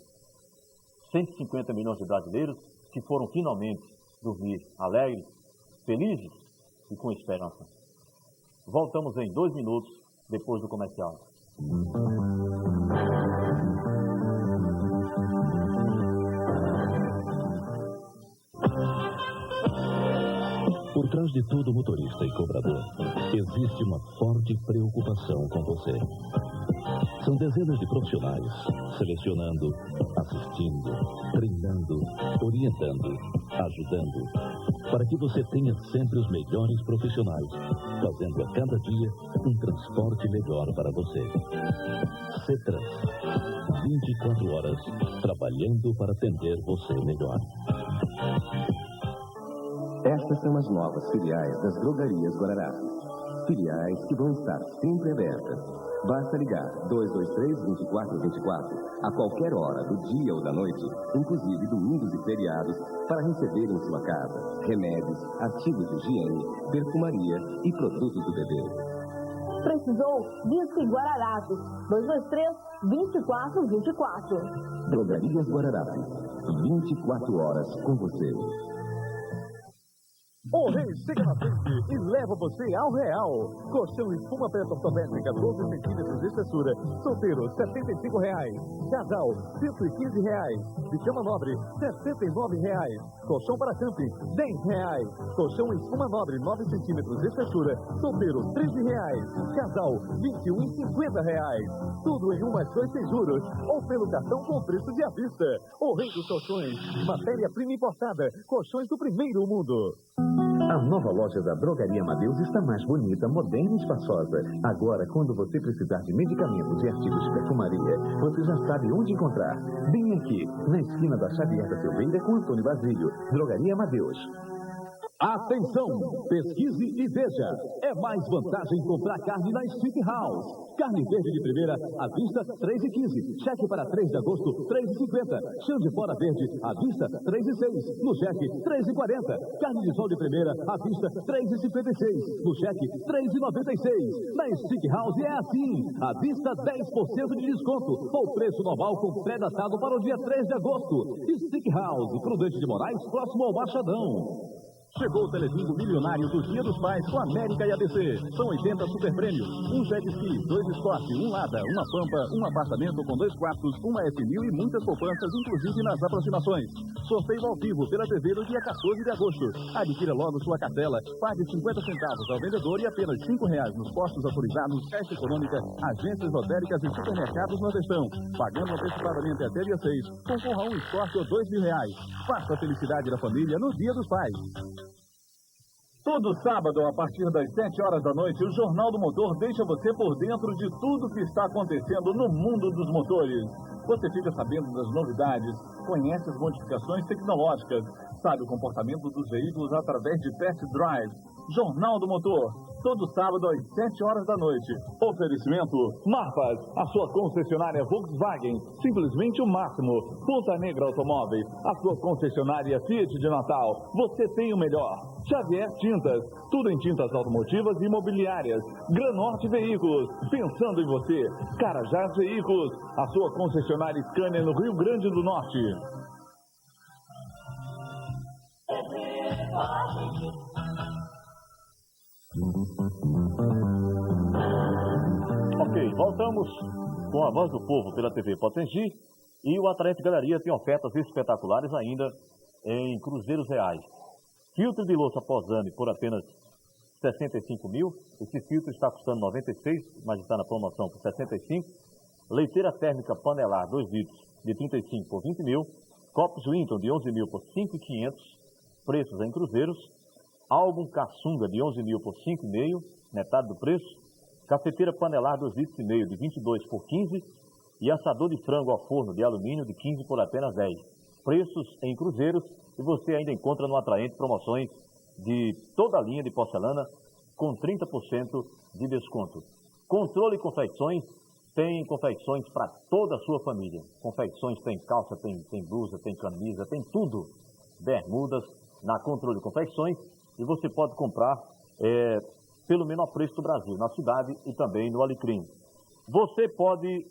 S18: 150 milhões de brasileiros que foram finalmente dormir alegres, felizes e com esperança. Voltamos em 2 minutos depois do comercial.
S13: Por trás de todo motorista e cobrador, existe uma forte preocupação com você. São dezenas de profissionais, selecionando, assistindo, treinando, orientando, ajudando, para que você tenha sempre os melhores profissionais, fazendo a cada dia um transporte melhor para você. Cetrans, 24 horas, trabalhando para atender você melhor.
S19: Estas são as novas filiais das Drogarias Guararapes. Filiais que vão estar sempre abertas. Basta ligar 223-2424 a qualquer hora do dia ou da noite, inclusive domingos e feriados, para receber em sua casa remédios, artigos de higiene, perfumaria e produtos do bebê.
S3: Precisou? Disque Guararapes. 223-2424.
S19: Drogarias Guararapes. 24 horas com você.
S8: O Rei chega na frente e leva você ao real. Colchão espuma preta ortopédica, 12 centímetros de espessura. Solteiro, R$ 75. Casal, R$ 115. Pijama nobre, R$ 69. Colchão para camping, R$ 10. Colchão espuma nobre, 9 centímetros de espessura. Solteiro, R$ 13. Casal, R$ 21,50. Tudo em 1 mais 2 sem juros. Ou pelo cartão com preço de à vista. O Rei dos Colchões, matéria-prima importada. Colchões do primeiro mundo.
S20: A nova loja da Drogaria Amadeus está mais bonita, moderna e espaçosa. Agora, quando você precisar de medicamentos e artigos de perfumaria, você já sabe onde encontrar. Bem aqui, na esquina da Xavier da Silveira com Antônio Basílio. Drogaria Amadeus.
S15: Atenção! Pesquise e veja. É mais vantagem comprar carne na Stick House. Carne verde de primeira, à vista, R$ 3,15. Cheque para 3 de agosto, R$ 3,50. Chão de fora verde, à vista, R$ 3,06. No cheque, R$ 3,40. Carne de sol de primeira, à vista, R$ 3,56. No cheque, R$ 3,96. Na Stick House é assim. À vista, 10% de desconto. Ou preço normal com pré-datado para o dia 3 de agosto. Stick House, Prudente de Moraes, próximo ao Machadão.
S8: Chegou o Telebingo milionário do Dia dos Pais com América e ABC. São 80 super prêmios, um jet ski, 2 Escort, um Lada, uma Pampa, um apartamento com 2 quartos, uma F1000 e muitas poupanças, inclusive nas aproximações. Sorteio ao vivo pela TV no dia 14 de agosto. Adquira logo sua cartela, pague 50 centavos ao vendedor e apenas R$ 5 nos postos autorizados, Caixa Econômica, agências lotéricas e supermercados Nordestão. Pagando antecipadamente até dia 6, concorra a um Escort ou R$ 2.000. Faça a felicidade da família no Dia dos Pais. Todo sábado, a partir das 7 horas da noite, o Jornal do Motor deixa você por dentro de tudo que está acontecendo no mundo dos motores. Você fica sabendo das novidades, conhece as modificações tecnológicas, sabe o comportamento dos veículos através de test drive. Jornal do Motor, todo sábado às 7 horas da noite. Oferecimento Marfas, a sua concessionária Volkswagen, simplesmente o máximo. Ponta Negra Automóveis, a sua concessionária Fiat de Natal. Você tem o melhor. Xavier Tintas, tudo em tintas automotivas e imobiliárias. Granorte Veículos, pensando em você. Carajás Veículos, a sua concessionária Scania no Rio Grande do Norte.
S18: Ok, voltamos com a Voz do Povo pela TV Potengi e o Atlante Galeria tem ofertas espetaculares ainda em cruzeiros reais. Filtro de louça Posame por apenas 65 mil. Esse filtro está custando 96, mas está na promoção por 65. Leiteira térmica panelar 2 litros de 35 por 20 mil. Copos Winton de 11 mil por 5.500. Preços em cruzeiros. Álbum Caçunga de 11 mil por 5,5, metade do preço. Cafeteira panelar 2 litros e meio de 22 por 15. E assador de frango ao forno de alumínio de 15 por apenas 10. Preços em cruzeiros. E você ainda encontra no Atraente promoções de toda a linha de porcelana com 30% de desconto. Controle Confecções tem confecções para toda a sua família. Confecções tem calça, tem blusa, tem camisa, tem tudo. Bermudas na Controle Confecções. E você pode comprar pelo menor preço do Brasil, na cidade e também no Alecrim. Você pode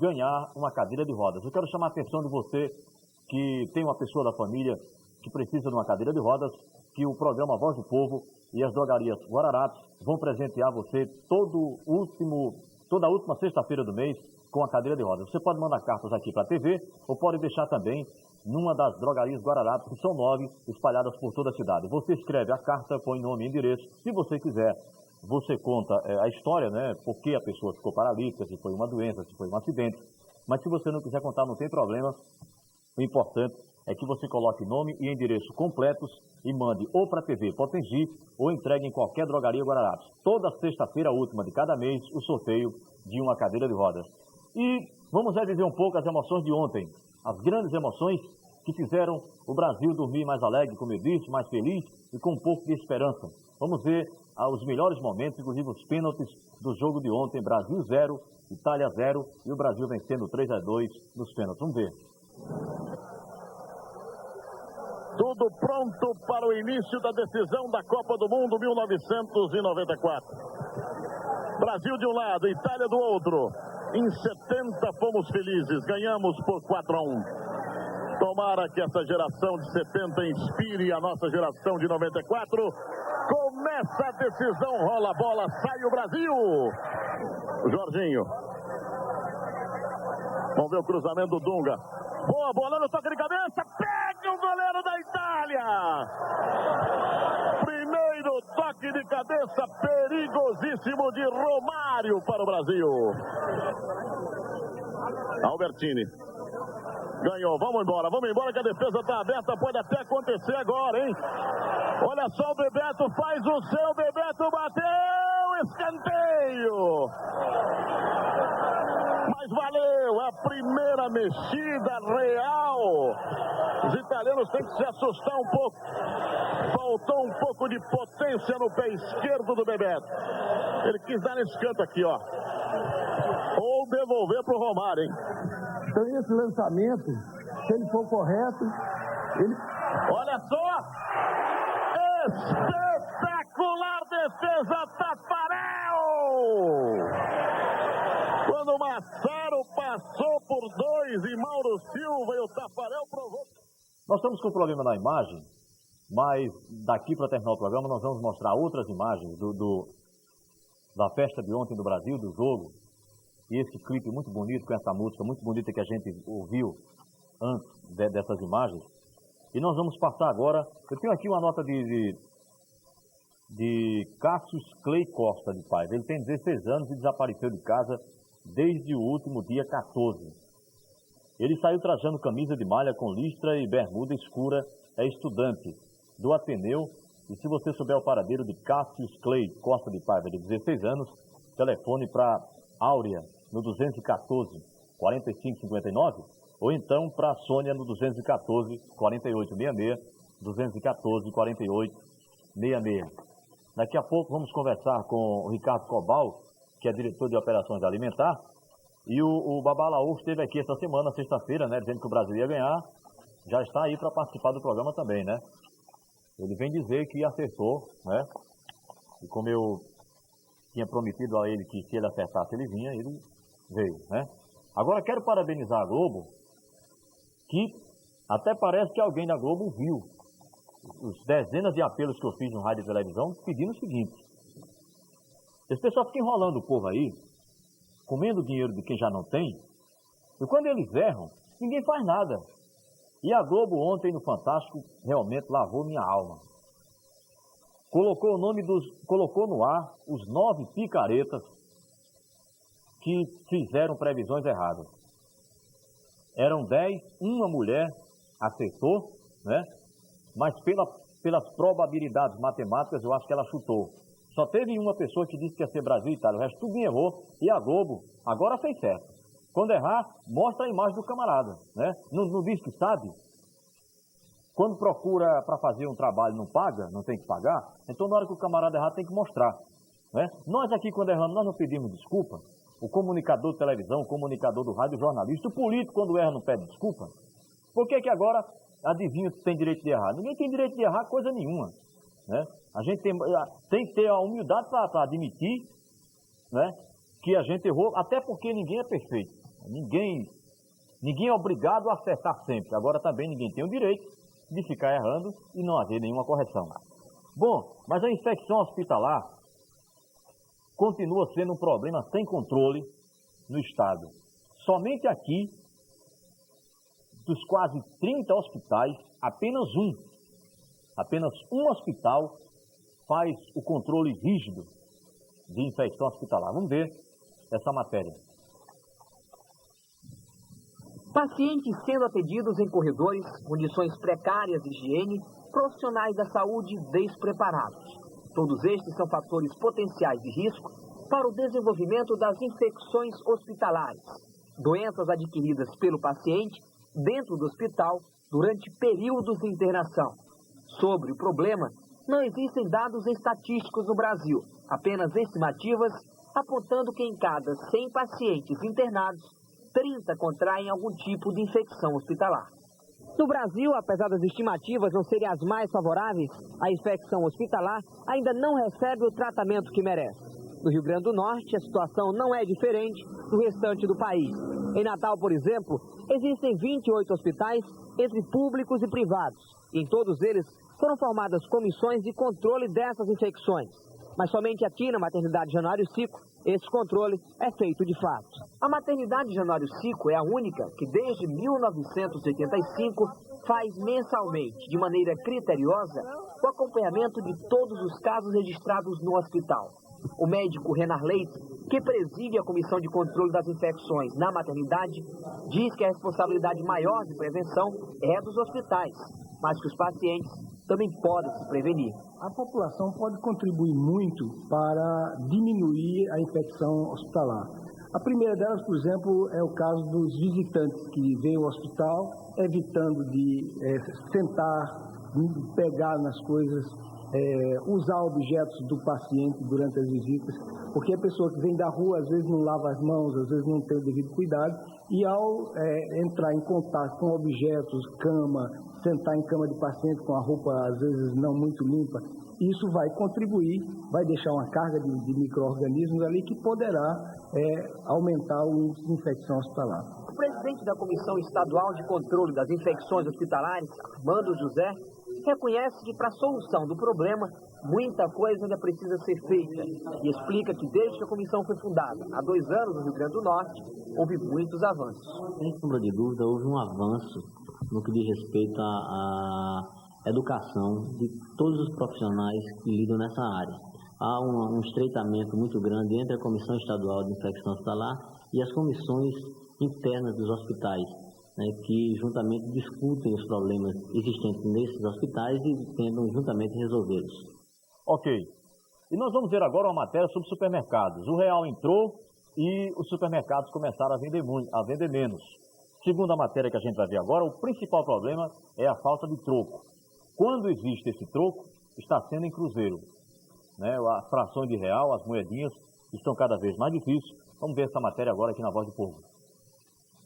S18: ganhar uma cadeira de rodas. Eu quero chamar a atenção de você que tem uma pessoa da família que precisa de uma cadeira de rodas, que o programa Voz do Povo e as drogarias Guararapes vão presentear você toda a última sexta-feira do mês com a cadeira de rodas. Você pode mandar cartas aqui para a TV ou pode deixar também numa das drogarias Guararapes, que são 9 espalhadas por toda a cidade. Você escreve a carta, põe nome e endereço. Se você quiser, você conta a história, né? Por que a pessoa ficou paralítica, se foi uma doença, se foi um acidente. Mas se você não quiser contar, não tem problema. O importante é que você coloque nome e endereço completos e mande ou para a TV Potengi ou entregue em qualquer drogaria Guararapes. Toda sexta-feira última de cada mês, o sorteio de uma cadeira de rodas. E vamos reviver um pouco as emoções de ontem. As grandes emoções que fizeram o Brasil dormir mais alegre, como eu disse, mais feliz e com um pouco de esperança. Vamos ver os melhores momentos, inclusive os pênaltis do jogo de ontem. Brasil 0, Itália 0 e o Brasil vencendo 3-2 nos pênaltis. Vamos ver.
S2: Tudo pronto para o início da decisão da Copa do Mundo 1994. Brasil de um lado, Itália do outro. Em 70 fomos felizes, ganhamos por 4-1. Tomara que essa geração de 70 inspire a nossa geração de 94. Começa a decisão, rola a bola, sai o Brasil. O Jorginho. Vamos ver o cruzamento do Dunga. Boa bola no toque de cabeça, pega o goleiro da Itália. Primeiro toque de cabeça perigosíssimo de Romário para o Brasil. Albertini. Ganhou, vamos embora que a defesa está aberta, pode até acontecer agora, hein? Olha só, o Bebeto faz o seu, Bebeto bateu, escanteio. Mas valeu, a primeira mexida real. Os italianos têm que se assustar um pouco. Faltou um pouco de potência no pé esquerdo do Bebeto. Ele quis dar nesse canto aqui, ó. Ou devolver pro Romário, hein?
S4: Então esse lançamento, se ele for correto, ele...
S2: Olha só! Espetacular defesa, Tafarel! Quando o Massaro passou por 2 e Mauro Silva e o Tafarel provou...
S18: Nós estamos com um problema na imagem, mas daqui para terminar o programa nós vamos mostrar outras imagens da festa de ontem do Brasil, do jogo. E esse clipe muito bonito, com essa música muito bonita que a gente ouviu antes dessas imagens. E nós vamos passar agora, eu tenho aqui uma nota de Cassius Clay Costa de Paiva. Ele tem 16 anos e desapareceu de casa desde o último dia 14. Ele saiu trajando camisa de malha com listra e bermuda escura, é estudante do Ateneu. E se você souber o paradeiro de Cassius Clay Costa de Paiva, de 16 anos, telefone para Áurea, no 214-4559, ou então para a Sônia no 214-4866, 214-4866. Daqui a pouco vamos conversar com o Ricardo Cobal, que é diretor de operações alimentar, e o Babalaú esteve aqui essa semana, sexta-feira, né, dizendo que o Brasil ia ganhar, já está aí para participar do programa também, né? Ele vem dizer que acertou, né? E como eu tinha prometido a ele que se ele acertasse ele vinha, ele veio, né? Agora quero parabenizar a Globo, que até parece que alguém da Globo viu os dezenas de apelos que eu fiz no rádio e televisão pedindo o seguinte: esse pessoal fica enrolando o povo aí, comendo o dinheiro de quem já não tem, e quando eles erram, ninguém faz nada. E a Globo ontem no Fantástico realmente lavou minha alma. Colocou no ar os 9 picaretas que fizeram previsões erradas. Eram 10, uma mulher acertou, né? Mas pelas probabilidades matemáticas eu acho que ela chutou. Só teve uma pessoa que disse que ia ser Brasil e Itália, o resto tudo errou. E a Globo agora fez certo. Quando errar, mostra a imagem do camarada, né? Não diz que sabe? Quando procura para fazer um trabalho não paga, não tem que pagar, então na hora que o camarada errar tem que mostrar, né? Nós aqui quando erramos, nós não pedimos desculpa. O comunicador de televisão, o comunicador do rádio, o jornalista, o político quando erra não pede desculpa. Por que que agora adivinha que tem direito de errar? Ninguém tem direito de errar coisa nenhuma, né? A gente tem que ter a humildade para admitir, né, que a gente errou, até porque ninguém é perfeito. Ninguém Ninguém é obrigado a acertar sempre. Agora também ninguém tem o direito de ficar errando e não haver nenhuma correção. Bom, mas a infecção hospitalar continua sendo um problema sem controle no estado. Somente aqui, dos quase 30 hospitais, apenas um hospital faz o controle rígido de infecção hospitalar. Vamos ver essa matéria.
S21: Pacientes sendo atendidos em corredores, condições precárias de higiene, profissionais da saúde despreparados. Todos estes são fatores potenciais de risco para o desenvolvimento das infecções hospitalares, doenças adquiridas pelo paciente dentro do hospital durante períodos de internação. Sobre o problema, não existem dados estatísticos no Brasil, apenas estimativas apontando que em cada 100 pacientes internados, 30 contraem algum tipo de infecção hospitalar. No Brasil, apesar das estimativas não serem as mais favoráveis, a infecção hospitalar ainda não recebe o tratamento que merece. No Rio Grande do Norte, a situação não é diferente do restante do país. Em Natal, por exemplo, existem 28 hospitais entre públicos e privados. E em todos eles foram formadas comissões de controle dessas infecções. Mas somente aqui na maternidade Januário Cico, esse controle é feito de fato. A maternidade Januário Cico é a única que desde 1985 faz mensalmente, de maneira criteriosa, o acompanhamento de todos os casos registrados no hospital. O médico Renar Leite, que preside a Comissão de Controle das Infecções na maternidade, diz que a responsabilidade maior de prevenção é dos hospitais, mas que os pacientes também podem se prevenir.
S22: A população pode contribuir muito para diminuir a infecção hospitalar. A primeira delas, por exemplo, é o caso dos visitantes que vêm ao hospital, evitando de sentar, pegar nas coisas, usar objetos do paciente durante as visitas, porque a pessoa que vem da rua às vezes não lava as mãos, às vezes não tem o devido cuidado, e ao entrar em contato com objetos, cama, sentar em cama de paciente com a roupa às vezes não muito limpa, isso vai contribuir, vai deixar uma carga de micro-organismos ali que poderá aumentar o índice de infecção hospitalar.
S21: O presidente da Comissão Estadual de Controle das Infecções Hospitalares, Armando José, reconhece que para a solução do problema, muita coisa ainda precisa ser feita e explica que desde que a comissão foi fundada, há 2 anos no Rio Grande do Norte, houve muitos avanços.
S23: Sem sombra de dúvida, houve um avanço no que diz respeito à educação de todos os profissionais que lidam nessa área. Há um estreitamento muito grande entre a Comissão Estadual de Infecção Hospitalar e as comissões internas dos hospitais, que juntamente discutem os problemas existentes nesses hospitais e tentam juntamente resolvê-los.
S18: Ok. E nós vamos ver agora uma matéria sobre supermercados. O real entrou e os supermercados começaram a vender menos. Segundo a matéria que a gente vai ver agora, o principal problema é a falta de troco. Quando existe esse troco, está sendo em cruzeiro. As frações de real, as moedinhas, estão cada vez mais difíceis. Vamos ver essa matéria agora aqui na Voz do Povo.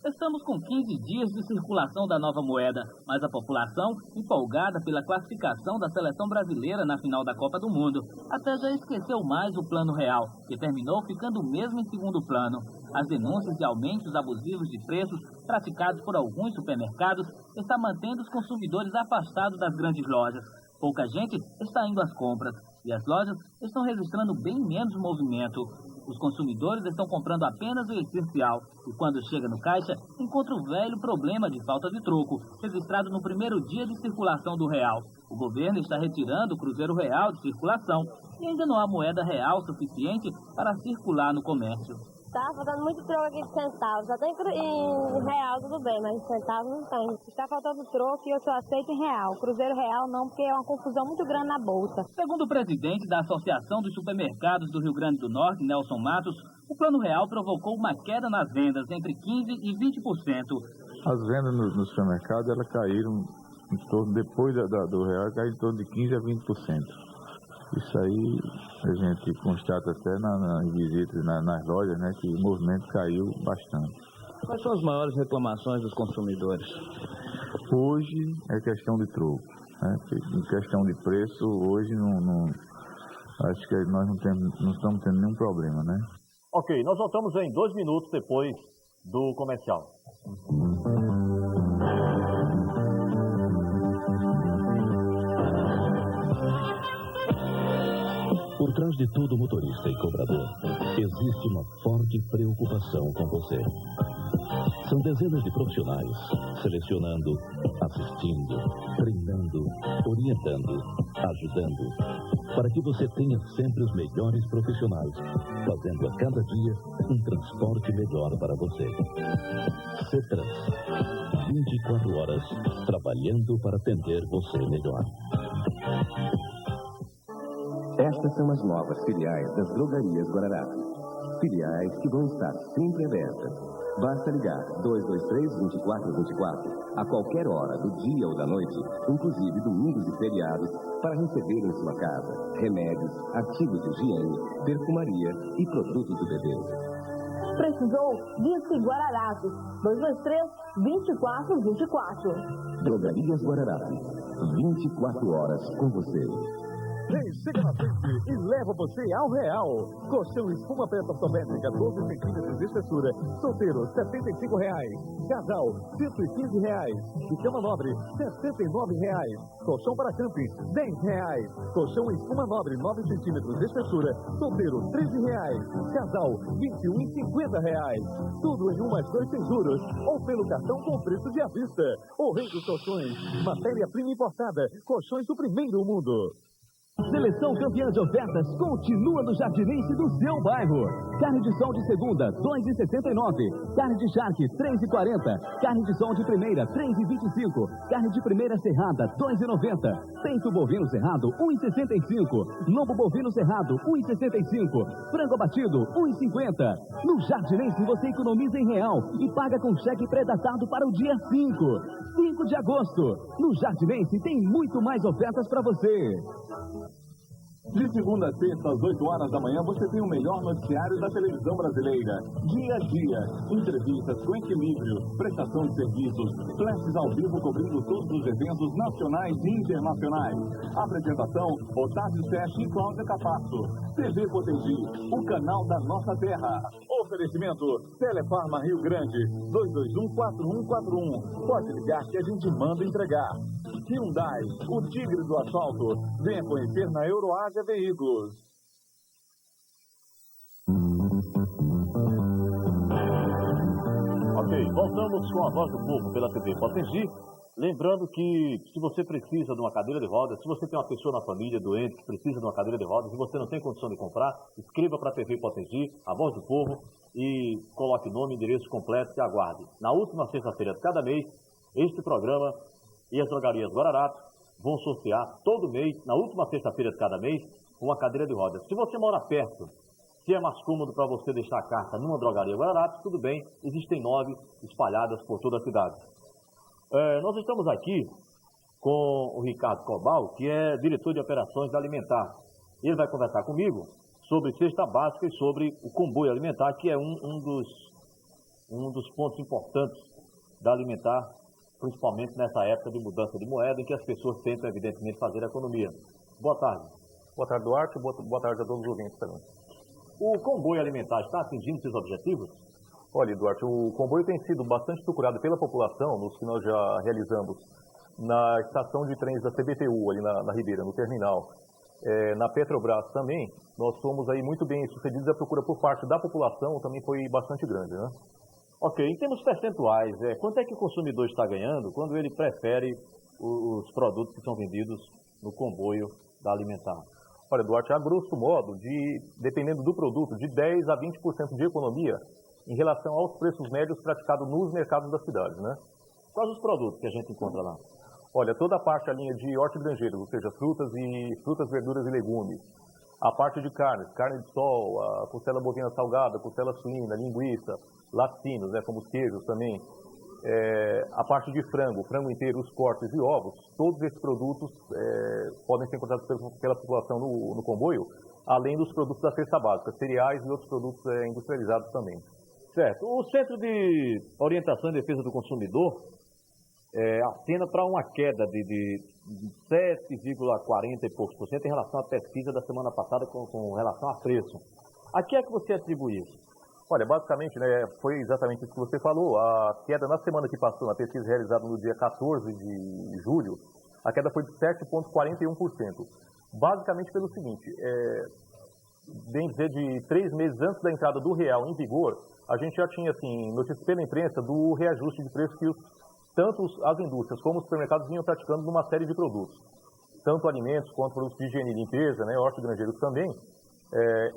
S24: Estamos com 15 dias de circulação da nova moeda, mas a população, empolgada pela classificação da seleção brasileira na final da Copa do Mundo, até já esqueceu mais o plano real, que terminou ficando mesmo em segundo plano. As denúncias de aumentos abusivos de preços praticados por alguns supermercados estão mantendo os consumidores afastados das grandes lojas. Pouca gente está indo às compras e as lojas estão registrando bem menos movimento. Os consumidores estão comprando apenas o essencial e quando chega no caixa, encontra o velho problema de falta de troco, registrado no primeiro dia de circulação do real. O governo está retirando o cruzeiro real de circulação e ainda não há moeda real suficiente para circular no comércio.
S3: Tá faltando muito troco aqui de centavos. Até em real tudo bem, mas em centavos não tem. Está faltando troco e eu só aceito em real. Cruzeiro real não, porque é uma confusão muito grande na bolsa.
S24: Segundo o presidente da Associação dos Supermercados do Rio Grande do Norte, Nelson Matos, o plano real provocou uma queda nas vendas entre 15% e 20%.
S25: As vendas no supermercado elas caíram em torno, depois do real, caíram em torno de 15% a 20%. Isso aí a gente constata até nas visitas nas lojas, que o movimento caiu bastante.
S26: Quais são as maiores reclamações dos consumidores?
S25: Hoje é questão de troco. Em questão de preço, hoje acho que nós não estamos tendo nenhum problema,
S18: Ok, nós voltamos em 2 minutos depois do comercial.
S13: Por trás de todo motorista e cobrador, existe uma forte preocupação com você. São dezenas de profissionais selecionando, assistindo, treinando, orientando, ajudando, para que você tenha sempre os melhores profissionais, fazendo a cada dia um transporte melhor para você. Cetrans, 24 horas trabalhando para atender você melhor.
S19: Estas são as novas filiais das Drogarias Guararapes. Filiais que vão estar sempre abertas. Basta ligar 223-2424 a qualquer hora do dia ou da noite, inclusive domingos e feriados, para receber em sua casa remédios, artigos de higiene, perfumaria e produtos do bebê.
S3: Precisou? Disque Guararapes. 223-2424.
S19: Drogarias Guararapes. 24 horas com você.
S8: Vem, chega na frente e leva você ao real. Colchão espuma peça ortopédica, 12 centímetros de espessura. Solteiro, R$75. Casal, R$115. E cama nobre, R$69. Colchão para camping, R$10. Colchão espuma nobre, 9 centímetros de espessura. Solteiro, R$13. Casal, R$21,50. Tudo em 1 mais 2 sem juros. Ou pelo cartão com preço de à vista. O rei dos colchões. Matéria-prima importada. Colchões do primeiro mundo.
S15: Seleção campeã de ofertas continua no Jardinense do seu bairro. Carne de sol de segunda, R$ 2,69. Carne de charque, R$ 3,40. Carne de sol de primeira, R$ 3,25. Carne de primeira cerrada, R$ 2,90. Peito bovino cerrado, R$ 1,65. Lombo bovino cerrado, R$ 1,65. Frango abatido, R$ 1,50. No Jardinense você economiza em real e paga com cheque pré-datado para o dia 5 de agosto. No Jardinense tem muito mais ofertas para você.
S8: De segunda a sexta, às 8 horas da manhã, você tem o melhor noticiário da televisão brasileira. Dia a dia, entrevistas com equilíbrio, prestação de serviços, flashes ao vivo cobrindo todos os eventos nacionais e internacionais. Apresentação, Otávio Sete e Cláudia Capasso. TV Potengi, o canal da nossa terra. Oferecimento, Telefarma Rio Grande, 221-4141. Pode ligar que a gente manda entregar. Hyundai, o tigre do asfalto. Venha conhecer na Euroásia Veículos.
S18: Ok, voltamos com a Voz do Povo pela TV Potengi. Lembrando que se você precisa de uma cadeira de rodas, se você tem uma pessoa na família doente que precisa de uma cadeira de rodas e você não tem condição de comprar, escreva para a TV Potengi, a Voz do Povo, e coloque nome, endereço completo e aguarde. Na última sexta-feira de cada mês, este programa e as Drogarias Guararapes vão sortear todo mês, na última sexta-feira de cada mês, uma cadeira de rodas. Se você mora perto, se é mais cômodo para você deixar a carta numa Drogaria Guararapes, tudo bem, existem 9 espalhadas por toda a cidade. Nós estamos aqui com o Ricardo Cobal, que é diretor de operações da Alimentar. Ele vai conversar comigo sobre cesta básica e sobre o comboio alimentar, que é um dos pontos importantes da Alimentar, principalmente nessa época de mudança de moeda, em que as pessoas tentam, evidentemente, fazer a economia. Boa tarde.
S1: Boa tarde, Duarte. Boa tarde a todos os ouvintes também.
S18: O comboio alimentar está atingindo seus objetivos?
S1: Olha, Duarte, o comboio tem sido bastante procurado pela população, nos que nós já realizamos na estação de trens da CBTU, ali na Ribeira, no terminal. Na Petrobras também, nós fomos aí muito bem sucedidos. A procura por parte da população também foi bastante grande, né?
S18: Ok, em termos percentuais, quanto é que o consumidor está ganhando quando ele prefere os produtos que são vendidos no comboio da Alimentar?
S1: Olha, Duarte, a grosso modo, dependendo do produto, de 10% a 20% de economia em relação aos preços médios praticados nos mercados da cidade, né?
S18: Quais os produtos que a gente encontra lá?
S1: Olha, toda a parte, a linha de hortigranjeiros, ou seja, frutas, verduras e legumes. A parte de carnes, carne de sol, a costela bovina salgada, costela suína, linguiça, laticínios, né, como os queijos também. A parte de frango, frango inteiro, os cortes e ovos, todos esses produtos podem ser encontrados pela população no comboio, além dos produtos da cesta básica, cereais e outros produtos industrializados também.
S18: Certo. O Centro de Orientação e Defesa do Consumidor acena para uma queda de 7,40 e poucos por cento em relação à pesquisa da semana passada com relação a preço. A que é que você atribui isso?
S1: Olha, basicamente, né, foi exatamente isso que você falou. A queda na semana que passou, na pesquisa realizada no dia 14 de julho, a queda foi de 7,41%. Basicamente pelo seguinte, bem dizer, de 3 meses antes da entrada do real em vigor, a gente já tinha, assim, notícias pela imprensa do reajuste de preço que tanto as indústrias como os supermercados vinham praticando numa série de produtos. Tanto alimentos quanto produtos de higiene e limpeza, né, hortigranjeiros também.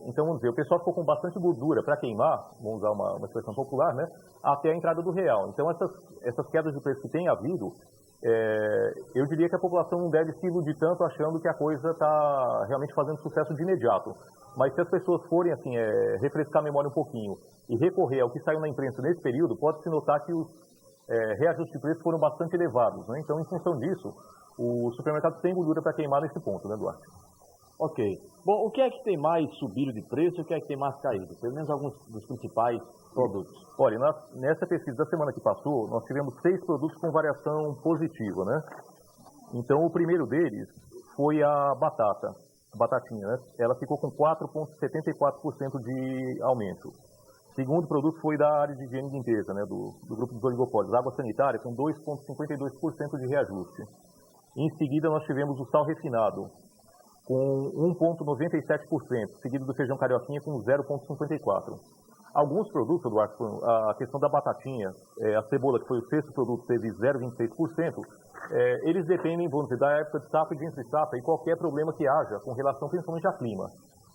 S1: Então, vamos dizer, o pessoal ficou com bastante gordura para queimar, vamos usar uma expressão popular, né, até a entrada do real. Então, essas quedas de preço que tem havido, eu diria que a população não deve se iludir tanto achando que a coisa está realmente fazendo sucesso de imediato. Mas se as pessoas forem, assim, refrescar a memória um pouquinho e recorrer ao que saiu na imprensa nesse período, pode-se notar que os reajustes de preço foram bastante elevados, né? Então, em função disso, o supermercado tem gordura para queimar nesse ponto, né, Duarte?
S18: Ok. Bom, o que é que tem mais subido de preço e o que é que tem mais caído? Pelo menos alguns dos principais produtos.
S1: Olha, nessa pesquisa da semana que passou, nós tivemos 6 produtos com variação positiva, né? Então, o primeiro deles foi a batatinha, né? Ela ficou com 4,74% de aumento. O segundo produto foi da área de higiene e limpeza, né? Do grupo dos oligopólios, água sanitária, com 2,52% de reajuste. Em seguida, nós tivemos o sal refinado, com 1,97%, seguido do feijão carioquinha com 0,54%. Alguns produtos, Eduardo, a questão da batatinha, a cebola, que foi o sexto produto, teve 0,26%, eles dependem, vamos dizer, da época de safra e de entre safra e qualquer problema que haja com relação principalmente a clima.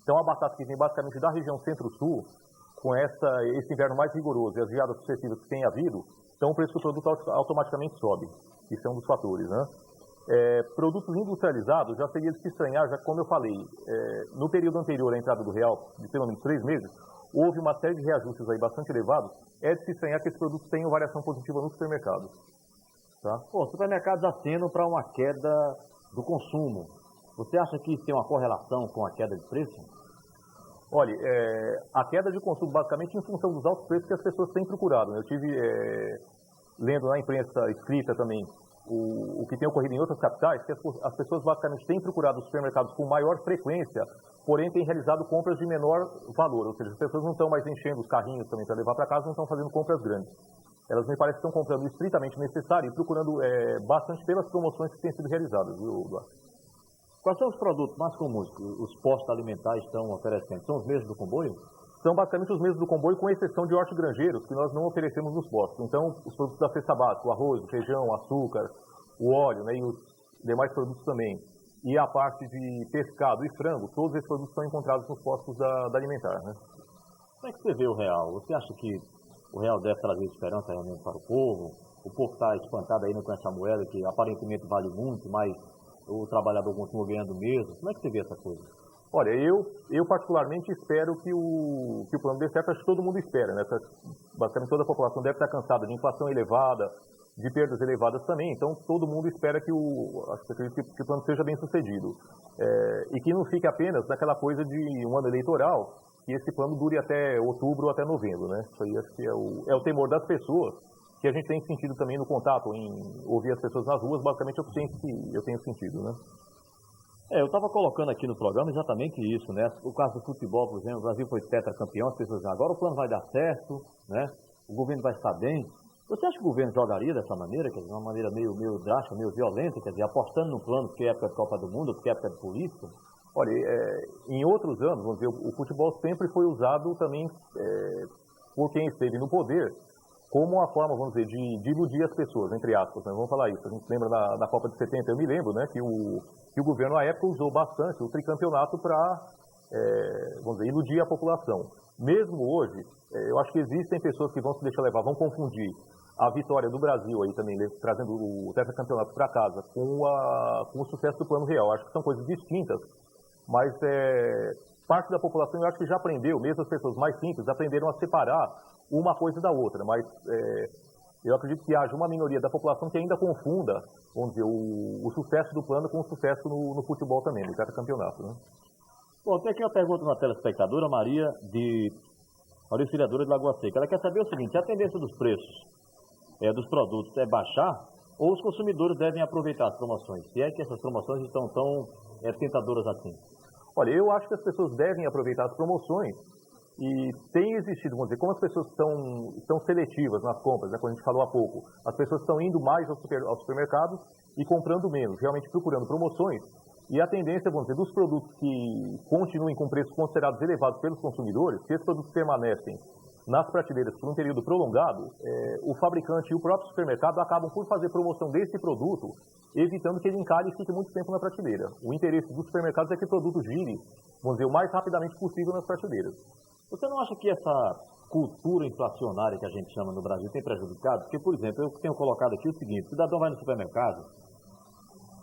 S1: Então, a batata que vem basicamente da região centro-sul, com esse inverno mais rigoroso e as geadas sucessivas que tem havido, então o preço do produto automaticamente sobe. Isso é um dos fatores, né? Produtos industrializados já seria de se estranhar, já que, como eu falei, no período anterior à entrada do real, de pelo menos 3 meses, houve uma série de reajustes aí bastante elevados, é de se estranhar que esses produtos tenham variação positiva nos supermercados. Tá?
S18: Bom, supermercados acenam para uma queda do consumo. Você acha que isso tem uma correlação com a queda de preço?
S1: Olha, a queda de consumo basicamente em função dos altos preços que as pessoas têm procurado, né? Eu tive, lendo na imprensa escrita também, o que tem ocorrido em outras capitais, que as pessoas basicamente têm procurado os supermercados com maior frequência, porém têm realizado compras de menor valor, ou seja, as pessoas não estão mais enchendo os carrinhos também para levar para casa, não estão fazendo compras grandes. Elas me parece que estão comprando o estritamente necessário e procurando bastante pelas promoções que têm sido realizadas, viu, Eduardo?
S18: Quais são os produtos mais comuns que os postos alimentares estão oferecendo? São os mesmos do comboio?
S1: São basicamente os mesmos do comboio, com exceção de hortigranjeiros, que nós não oferecemos nos postos. Então, os produtos da cesta básica, o arroz, o feijão, o açúcar, o óleo, né, e os demais produtos também. E a parte de pescado e frango, todos esses produtos são encontrados nos postos da alimentar, né?
S18: Como é que você vê o real? Você acha que o real deve trazer esperança realmente para o povo? O povo está espantado ainda com essa moeda que aparentemente vale muito, mas o trabalhador continua ganhando mesmo. Como é que você vê essa coisa?
S1: Olha, eu particularmente espero que o plano dê certo, acho que todo mundo espera, né? Basicamente toda a população deve estar cansada de inflação elevada, de perdas elevadas também, então todo mundo espera que o plano seja bem sucedido. E que não fique apenas naquela coisa de um ano eleitoral, que esse plano dure até outubro ou até novembro, né? Isso aí acho que é o temor das pessoas, que a gente tem sentido também no contato, em ouvir as pessoas nas ruas, basicamente é o que eu tenho sentido, né?
S18: Eu estava colocando aqui no programa exatamente isso, né? O caso do futebol, por exemplo, o Brasil foi tetracampeão, as pessoas dizem, agora o plano vai dar certo, né? O governo vai estar bem. Você acha que o governo jogaria dessa maneira, quer dizer, de uma maneira meio drástica, meio violenta, quer dizer, apostando no plano porque é época de Copa do Mundo, porque é época de política?
S1: Olha, em outros anos, vamos dizer, o futebol sempre foi usado também por quem esteve no poder como uma forma, vamos dizer, de iludir as pessoas, entre aspas, né? Vamos falar isso. A gente lembra na Copa de 70, eu me lembro, né, que o governo, à época, usou bastante o tricampeonato para, vamos dizer, iludir a população. Mesmo hoje, eu acho que existem pessoas que vão se deixar levar, vão confundir a vitória do Brasil aí também, trazendo o tetracampeonato para casa, com o sucesso do Plano Real. Acho que são coisas distintas, mas parte da população eu acho que já aprendeu, mesmo as pessoas mais simples, aprenderam a separar uma coisa da outra, mas eu acredito que haja uma minoria da população que ainda confunda, vamos dizer, o sucesso do plano com o sucesso no futebol também, no tetracampeonato, né?
S18: Bom, tem aqui uma pergunta na telespectadora, Maria Auxiliadora de Lagoa Seca. Ela quer saber o seguinte, a tendência dos preços dos produtos é baixar ou os consumidores devem aproveitar as promoções? Se é que essas promoções estão tão tentadoras assim?
S1: Olha, eu acho que as pessoas devem aproveitar as promoções E tem existido, vamos dizer, como as pessoas estão seletivas nas compras, né, como a gente falou há pouco, as pessoas estão indo mais aos supermercados e comprando menos, realmente procurando promoções. E a tendência, vamos dizer, dos produtos que continuem com preços considerados elevados pelos consumidores, se esses produtos permanecem nas prateleiras por um período prolongado, o fabricante e o próprio supermercado acabam por fazer promoção desse produto, evitando que ele encalhe e fique muito tempo na prateleira. O interesse dos supermercados é que o produto gire, vamos dizer, o mais rapidamente possível nas prateleiras.
S18: Você não acha que essa cultura inflacionária que a gente chama no Brasil tem prejudicado? Porque, por exemplo, eu tenho colocado aqui o seguinte, o cidadão vai no supermercado,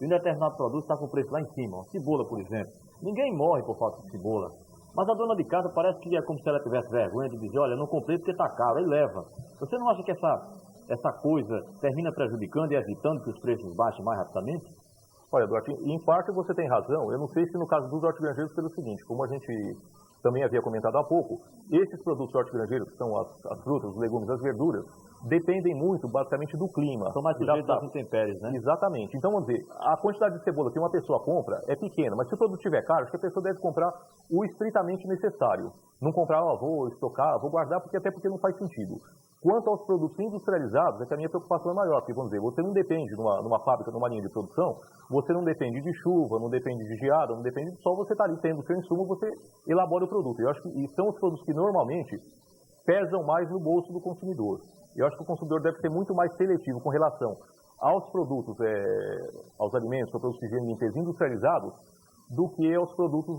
S18: e um determinado produto está com o preço lá em cima, uma cebola, por exemplo. Ninguém morre por falta de cebola. Mas a dona de casa parece que é como se ela tivesse vergonha de dizer, olha, não comprei porque está caro, aí leva. Você não acha que essa coisa termina prejudicando e evitando que os preços baixem mais rapidamente?
S1: Olha, Duarte, em parte você tem razão. Eu não sei se no caso dos hortigranjeiros pelo seguinte, como a gente também havia comentado há pouco, esses produtos hortigranjeiros, que são as frutas, os legumes, as verduras, dependem muito, basicamente, do clima.
S18: São mais sujeitos às intempéries, né?
S1: Exatamente. Então, vamos dizer, a quantidade de cebola que uma pessoa compra é pequena, mas se o produto estiver caro, acho que a pessoa deve comprar o estritamente necessário. Não comprar, vou estocar, vou guardar, até porque não faz sentido. Quanto aos produtos industrializados, é que a minha preocupação é maior, porque, vamos dizer, você não depende numa fábrica, numa linha de produção, você não depende de chuva, não depende de geada, não depende de sol, você está ali tendo o seu insumo, você elabora o produto. Eu acho que são os produtos que normalmente pesam mais no bolso do consumidor. Eu acho que o consumidor deve ser muito mais seletivo com relação aos produtos, aos alimentos, aos produtos de higiene e limpeza industrializados, do que aos produtos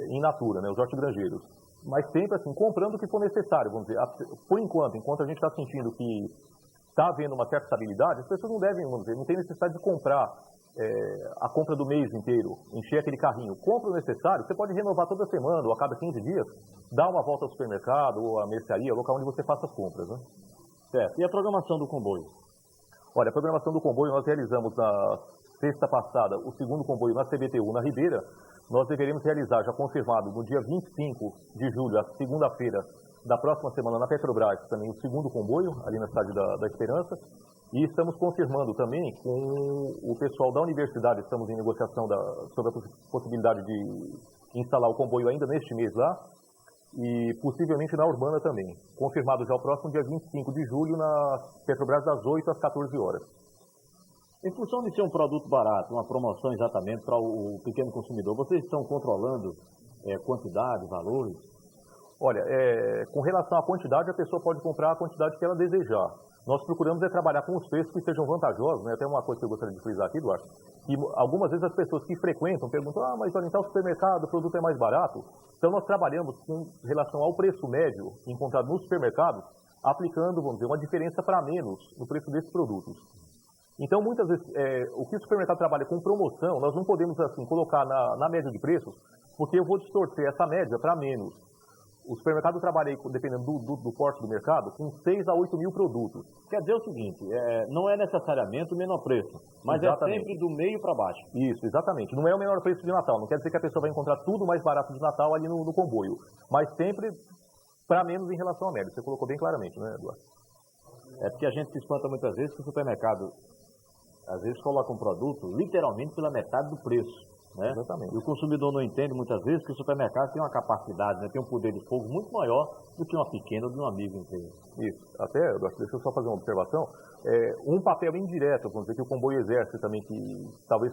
S1: in natura, né, os hortigranjeiros. Mas sempre assim, comprando o que for necessário, vamos dizer. Por enquanto a gente está sentindo que está havendo uma certa estabilidade, as pessoas não devem, vamos dizer, não tem necessidade de comprar a compra do mês inteiro, encher aquele carrinho. Compra o necessário, você pode renovar toda semana ou a cada 15 dias, dar uma volta ao supermercado ou à mercearia, ao local onde você faça as compras, né?
S18: Certo. E a programação do comboio?
S1: Olha, a programação do comboio nós realizamos na sexta passada o segundo comboio na CBTU, na Ribeira. Nós deveremos realizar, já confirmado, no dia 25 de julho, a segunda-feira da próxima semana, na Petrobras, também o segundo comboio, ali na cidade da Esperança. E estamos confirmando também com o pessoal da universidade, estamos em negociação sobre a possibilidade de instalar o comboio ainda neste mês lá, e possivelmente na Urbana também. Confirmado já o próximo dia 25 de julho, na Petrobras, das 8 às 14 horas.
S18: Em função de ser um produto barato, uma promoção exatamente para o pequeno consumidor, vocês estão controlando quantidade, valores?
S1: Olha, com relação à quantidade, a pessoa pode comprar a quantidade que ela desejar. Nós procuramos trabalhar com os preços que sejam vantajosos, né? Até uma coisa que eu gostaria de frisar aqui, Eduardo, que algumas vezes as pessoas que frequentam perguntam, mas olha, em tal supermercado o produto é mais barato. Então nós trabalhamos com relação ao preço médio encontrado nos supermercados, aplicando, vamos dizer, uma diferença para menos no preço desses produtos. Então, muitas vezes, o que o supermercado trabalha com promoção, nós não podemos, assim, colocar na média de preços, porque eu vou distorcer essa média para menos. O supermercado trabalha, dependendo do porte do mercado, com 6 a 8 mil produtos.
S18: Quer dizer o seguinte, não é necessariamente o menor preço, mas exatamente. É sempre do meio para baixo.
S1: Isso, exatamente. Não é o menor preço de Natal, não quer dizer que a pessoa vai encontrar tudo mais barato de Natal ali no comboio, mas sempre para menos em relação à média. Você colocou bem claramente, né, Eduardo?
S18: É porque a gente se espanta muitas vezes que o supermercado às vezes coloca um produto literalmente pela metade do preço, né?
S1: Exatamente.
S18: E o consumidor não entende muitas vezes que o supermercado tem uma capacidade, né? Tem um poder de fogo muito maior do que uma pequena ou de uma microempresa.
S1: Isso. Até, deixa eu só fazer uma observação. Um papel indireto, vamos dizer, que o comboio exerce também, que talvez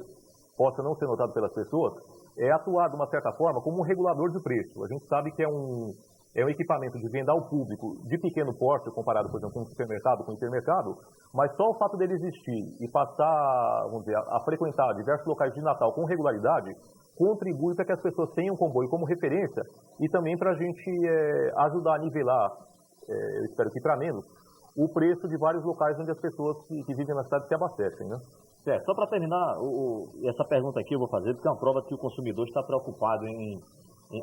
S1: possa não ser notado pelas pessoas, é atuar de uma certa forma como um regulador de preço. A gente sabe que é um equipamento de venda ao público de pequeno porte, comparado, por exemplo, com um supermercado, com um hipermercado, mas só o fato dele existir e passar, vamos dizer, a frequentar diversos locais de Natal com regularidade, contribui para que as pessoas tenham o comboio como referência e também para a gente ajudar a nivelar, eu espero que para menos, o preço de vários locais onde as pessoas que vivem na cidade se abastecem, né?
S18: Certo. Só para terminar, essa pergunta aqui eu vou fazer, porque é uma prova que o consumidor está preocupado em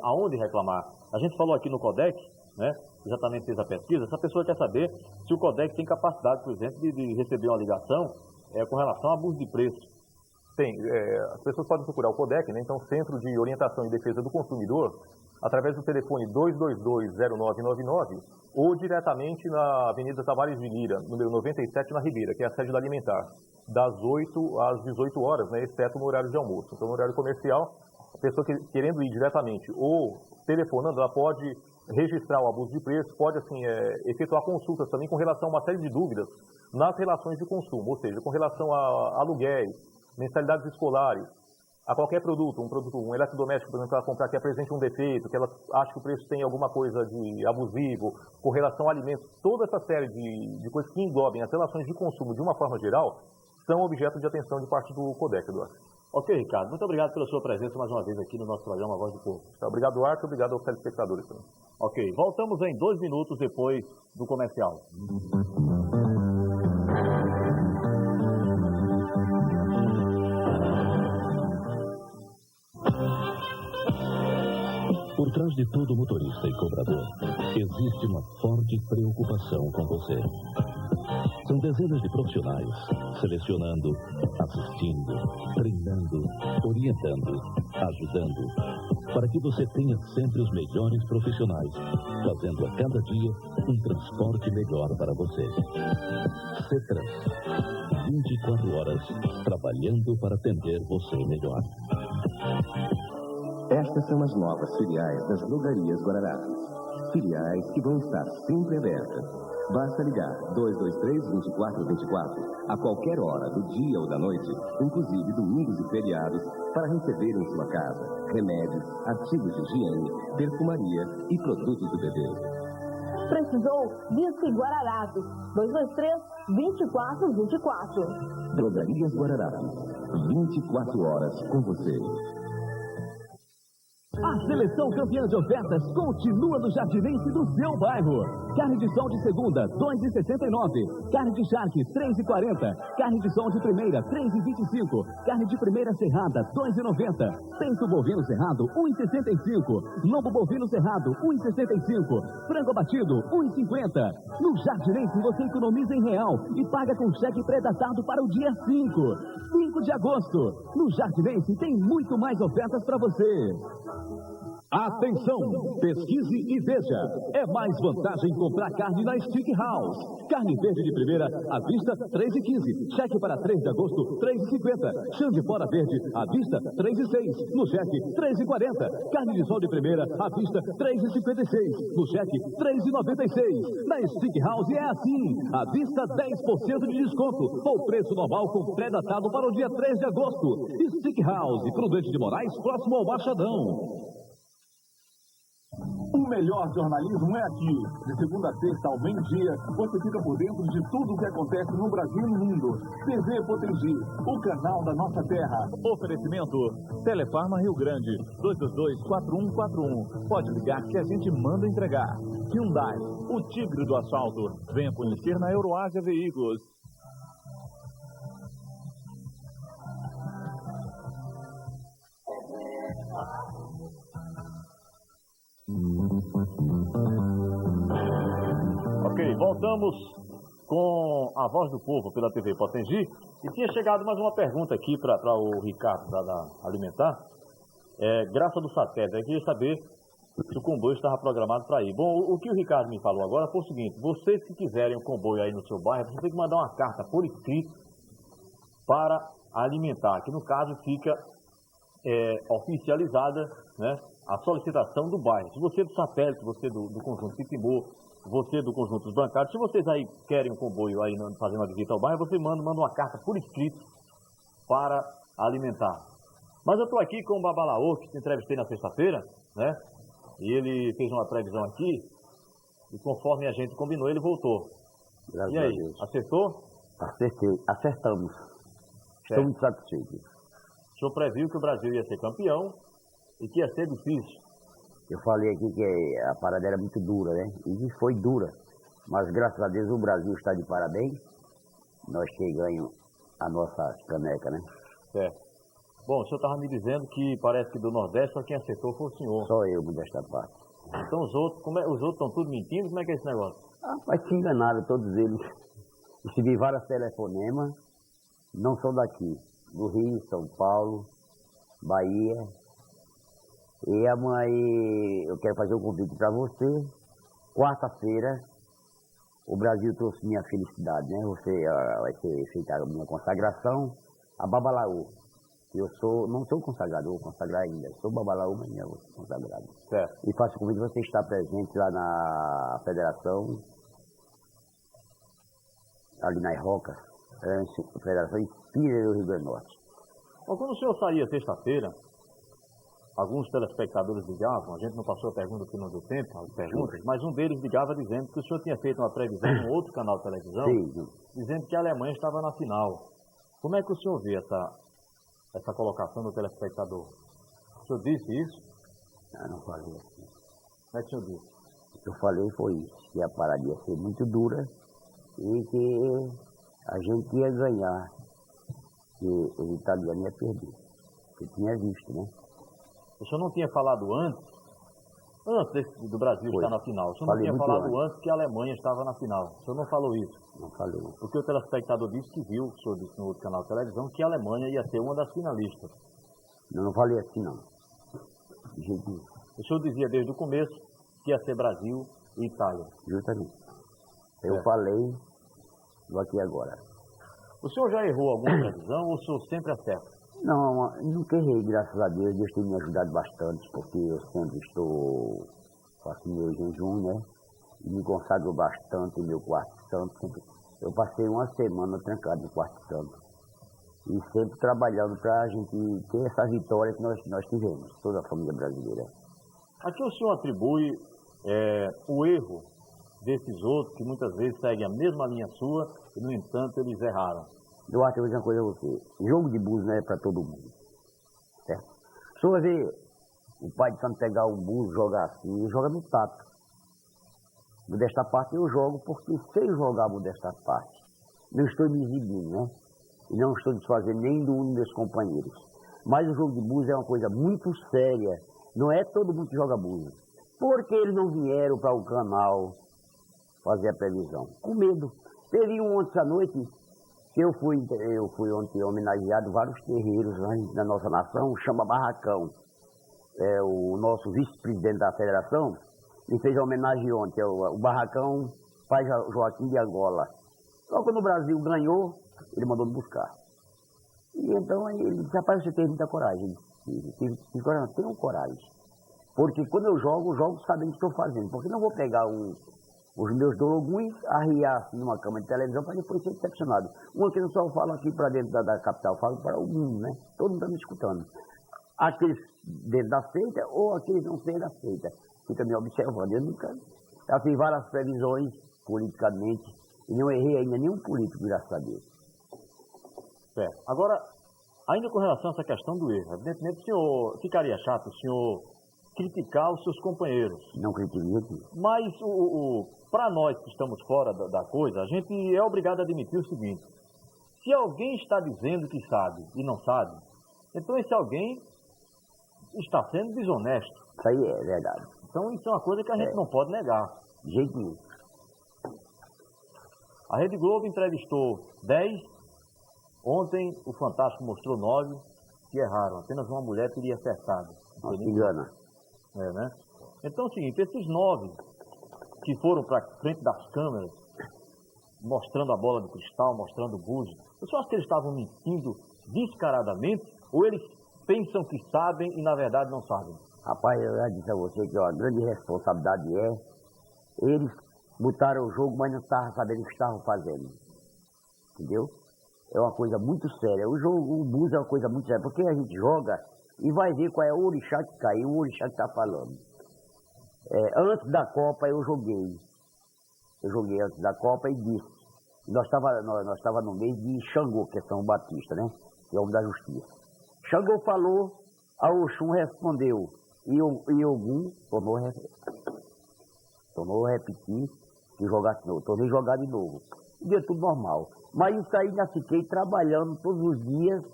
S18: aonde reclamar. A gente falou aqui no CODEC, né, exatamente fez a pesquisa, essa pessoa quer saber se o CODEC tem capacidade, por exemplo, de receber uma ligação com relação a abuso de preço.
S1: Tem, as pessoas podem procurar o CODEC, né, então Centro de Orientação e Defesa do Consumidor, através do telefone 222-0999 ou diretamente na Avenida Tavares de Lira, número 97, na Ribeira, que é a sede da Alimentar, das 8 às 18 horas, né, exceto no horário de almoço. Então, no horário comercial, a pessoa querendo ir diretamente ou telefonando, ela pode registrar o abuso de preço, pode assim, efetuar consultas também com relação a uma série de dúvidas nas relações de consumo, ou seja, com relação a aluguéis, mensalidades escolares, a qualquer produto, um eletrodoméstico, por exemplo, que ela comprar que apresente um defeito, que ela acha que o preço tem alguma coisa de abusivo, com relação a alimentos, toda essa série de coisas que englobem as relações de consumo de uma forma geral, são objeto de atenção de parte do CODEC, Eduardo.
S18: Ok, Ricardo. Muito obrigado pela sua presença mais uma vez aqui no nosso programa Voz do Povo.
S1: Obrigado, Duarte. Obrigado aos telespectadores também.
S18: Ok. Voltamos em 2 minutos depois do comercial.
S13: Por trás de todo motorista e cobrador, existe uma forte preocupação com você. São dezenas de profissionais, selecionando, assistindo, treinando, orientando, ajudando, para que você tenha sempre os melhores profissionais, fazendo a cada dia um transporte melhor para você. CETRANS, 24 horas, trabalhando para atender você melhor.
S19: Estas são as novas filiais das Drogarias Guararapes. Filiais que vão estar sempre abertas. Basta ligar 223-2424 a qualquer hora do dia ou da noite, inclusive domingos e feriados, para receber em sua casa remédios, artigos de higiene, perfumaria e produtos do bebê.
S3: Precisou? Disque Guararapes, 223-2424.
S19: Drogarias Guararapes, 24 horas com você.
S7: A seleção campeã de ofertas continua no Jardinense do seu bairro. Carne de sol de segunda, R$ 2,69. Carne de charque, R$ 3,40. Carne de sol de primeira, R$ 3,25. Carne de primeira cerrada, R$ 2,90. Peito bovino cerrado, R$ 1,65. Lombo bovino cerrado, R$ 1,65. Frango abatido, R$ 1,50. No Jardinense você economiza em real e paga com cheque pré-datado para o dia 5 de agosto. No Jardinense tem muito mais ofertas para você.
S9: Atenção, pesquise e veja. É mais vantagem comprar carne na Stick House. Carne verde de primeira, à vista, R$ 3,15. Cheque para 3 de agosto, R$ 3,50. Chão de fora verde, à vista, R$ 3,06. No cheque, R$ 3,40. Carne de sol de primeira, à vista, R$ 3,56. No cheque, R$ 3,96. Na Stick House é assim. À vista, 10% de desconto. Ou preço normal com pré-datado para o dia 3 de agosto. Stick House, Prudente de Moraes, próximo ao Machadão.
S10: O melhor jornalismo é aqui. De segunda a sexta ao meio-dia, você fica por dentro de tudo o que acontece no Brasil e no mundo. TV Potengi, o canal da nossa terra.
S8: Oferecimento Telefarma Rio Grande, 222-4141. Pode ligar que a gente manda entregar. Hyundai, o tigre do asfalto. Venha conhecer na Euroásia Veículos.
S18: Ok, voltamos com a Voz do Povo pela TV Potengi. E tinha chegado mais uma pergunta aqui para o Ricardo da Alimentar. Graça do satélite, eu queria saber se o comboio estava programado para ir. Bom, o que o Ricardo me falou agora foi o seguinte: vocês que quiserem um comboio aí no seu bairro, você tem que mandar uma carta por escrito para a Alimentar, que no caso fica oficializada, né, a solicitação do bairro. Se você é do satélite, você do conjunto Pitimô, você do conjunto dos bancários, se vocês aí querem um comboio aí fazendo uma visita ao bairro, você manda uma carta por escrito para Alimentar. Mas eu estou aqui com o Babalaô, que entrevistei na sexta-feira, né? E ele fez uma previsão aqui, e conforme a gente combinou, ele voltou.
S11: Graças
S18: e aí,
S11: a Deus.
S18: acertou?
S11: Acertamos. Estou muito satisfeito.
S18: O senhor previu que o Brasil ia ser campeão e que ia ser difícil.
S11: Eu falei aqui que a parada era muito dura, né? E foi dura. Mas graças a Deus o Brasil está de parabéns. Nós que ganhamos a nossa caneca, né?
S18: Certo. Bom, o senhor estava me dizendo que parece que do Nordeste só quem acertou foi o senhor.
S11: Só eu, desta parte.
S18: Então os outros estão tudo mentindo? Como é que é esse negócio?
S11: Mas se enganaram todos eles. Recebi vários telefonemas, não são daqui. Do Rio, São Paulo, Bahia. E a mãe, eu quero fazer um convite para você. Quarta-feira, o Brasil trouxe minha felicidade, né? Você vai ser feita a minha consagração, a Babalaô. Eu não sou consagrado, vou consagrar ainda. Sou babalaú, mas não vou ser consagrado.
S1: Certo.
S11: E faço convite você estar presente lá na federação, ali nas Rocas, Federação Espírita do Rio Grande do Norte.
S18: Bom, quando o senhor saía sexta-feira, alguns telespectadores ligavam, a gente não passou a pergunta porque não deu tempo, as perguntas, mas um deles ligava dizendo que o senhor tinha feito uma previsão em outro canal de televisão, dizendo que a Alemanha estava na final. Como é que o senhor vê essa colocação do telespectador? O senhor disse isso?
S11: Não falei assim.
S18: Como é que o senhor disse?
S11: O que eu falei foi isso, que a parada ia ser muito dura e que a gente ia ganhar, que o italiano ia perder. Eu tinha visto, né?
S18: O senhor não tinha falado antes do Brasil estar na final, o senhor não tinha falado antes que a Alemanha estava na final. O senhor não falou isso?
S11: Não falei.
S18: Porque o telespectador disse que viu, o senhor disse no outro canal de televisão, que a Alemanha ia ser uma das finalistas.
S11: Não falei assim, não. De jeito nenhum.
S18: O senhor dizia desde o começo que ia ser Brasil e Itália.
S11: Justamente. Eu falei do aqui e agora.
S18: O senhor já errou alguma previsão ou o senhor sempre acerta?
S11: Não, nunca errei, graças a Deus. Deus tem me ajudado bastante, porque eu sempre faço meu jejum, né? E me consagro bastante no meu quarto santo. Eu passei uma semana trancado no quarto santo. E sempre trabalhando para a gente ter essa vitória que nós tivemos, toda a família brasileira.
S18: A que o senhor atribui o erro desses outros que muitas vezes seguem a mesma linha sua e, no entanto, eles erraram?
S11: Eu acho que eu vou dizer uma coisa a você. Jogo de búzio não é para todo mundo. Certo? Se você ver o pai de Santo pegar o búzio, jogar assim, ele joga no tato. Modesta parte eu jogo porque sei jogar modesta parte. Não estou me exibindo, né? E não estou desfazendo nem do um dos meus companheiros. Mas o jogo de búzio é uma coisa muito séria. Não é todo mundo que joga búzio. Porque eles não vieram para o canal fazer a previsão. Com medo. Teve um ontem à noite que eu fui ontem homenageado vários terreiros na nossa nação, chama Barracão. O nosso vice-presidente da federação me fez a homenagem ontem, o Barracão Pai Joaquim de Angola. Só quando o Brasil ganhou, ele mandou me buscar. E então ele disse, rapaz, você teve muita coragem. Tenho coragem. Porque quando eu jogo sabendo o que estou fazendo. Porque não vou pegar os meus dologuins, arriar assim numa cama de televisão para depois ser decepcionado. Uma que eu só falo aqui para dentro da capital, falo para o mundo, né? Todo mundo está me escutando. Aqueles dentro da seita ou aqueles não sendo da seita. Fica me observando. Eu nunca... Já fiz várias previsões politicamente e não errei ainda nenhum político, graças a Deus.
S18: Certo. Agora, ainda com relação a essa questão do erro, evidentemente o senhor ficaria chato o senhor criticar os seus companheiros.
S11: Não critiquei aqui.
S18: Mas para nós que estamos fora da coisa, a gente é obrigado a admitir o seguinte: se alguém está dizendo que sabe e não sabe, então esse alguém está sendo desonesto.
S11: Isso aí é verdade.
S18: Então isso é uma coisa que a gente não pode negar.
S11: De jeito nenhum.
S18: A Rede Globo entrevistou 10, ontem o Fantástico mostrou 9 que erraram. Apenas uma mulher teria acertado.
S11: Não se engana.
S18: Né? Então é o seguinte, esses 9 que foram para frente das câmeras, mostrando a bola de cristal, mostrando o búzio, eu só acho que eles estavam mentindo descaradamente ou eles pensam que sabem e na verdade não sabem?
S11: Rapaz, eu já disse a você que a grande responsabilidade eles botaram o jogo, mas não estavam sabendo o que estavam fazendo. Entendeu? É uma coisa muito séria. O búzio é uma coisa muito séria, porque a gente joga e vai ver qual é o orixá que caiu, o orixá que está falando. Antes da Copa eu joguei. Eu joguei antes da Copa e disse. Nós estava no mês de Xangô, que é São Batista, né? Que é o homem da justiça. Xangô falou, a Oxum respondeu. E Ogum tornou a repetir e jogar de novo. Tornei jogar de novo. E deu tudo normal. Mas isso aí já fiquei trabalhando todos os dias.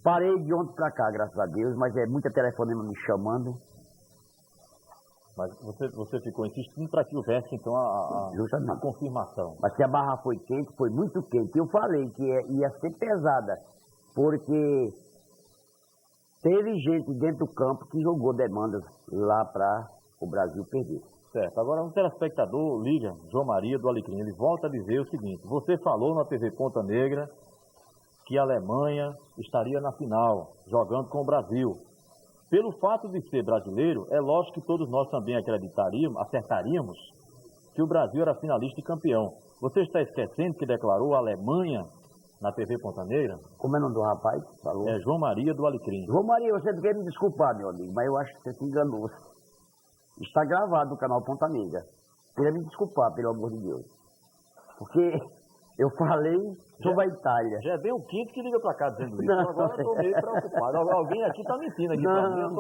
S11: Parei de ontem para cá, graças a Deus, mas é muita telefonema me chamando.
S18: Mas você ficou insistindo para que houvesse, então, a confirmação.
S11: Mas se a barra foi quente, foi muito quente. Eu falei que ia ser pesada, porque teve gente dentro do campo que jogou demandas lá para o Brasil perder.
S18: Certo. Agora, um telespectador liga, João Maria do Alecrim, ele volta a dizer o seguinte: você falou na TV Ponta Negra que a Alemanha estaria na final, jogando com o Brasil. Pelo fato de ser brasileiro, é lógico que todos nós também acertaríamos que o Brasil era finalista e campeão. Você está esquecendo que declarou a Alemanha na TV Ponta Negra?
S11: Como é o nome do rapaz? Falou?
S18: É João Maria do Alecrim.
S11: João Maria, você quer me desculpar, meu amigo, mas eu acho que você se enganou. Está gravado no canal Ponta Negra. Queria me desculpar, pelo amor de Deus. Porque eu falei sobre a Itália.
S18: Já é bem o quinto que liga pra cá dizendo isso. Agora eu estou meio preocupado. Alguém aqui está mentindo aqui pra mim.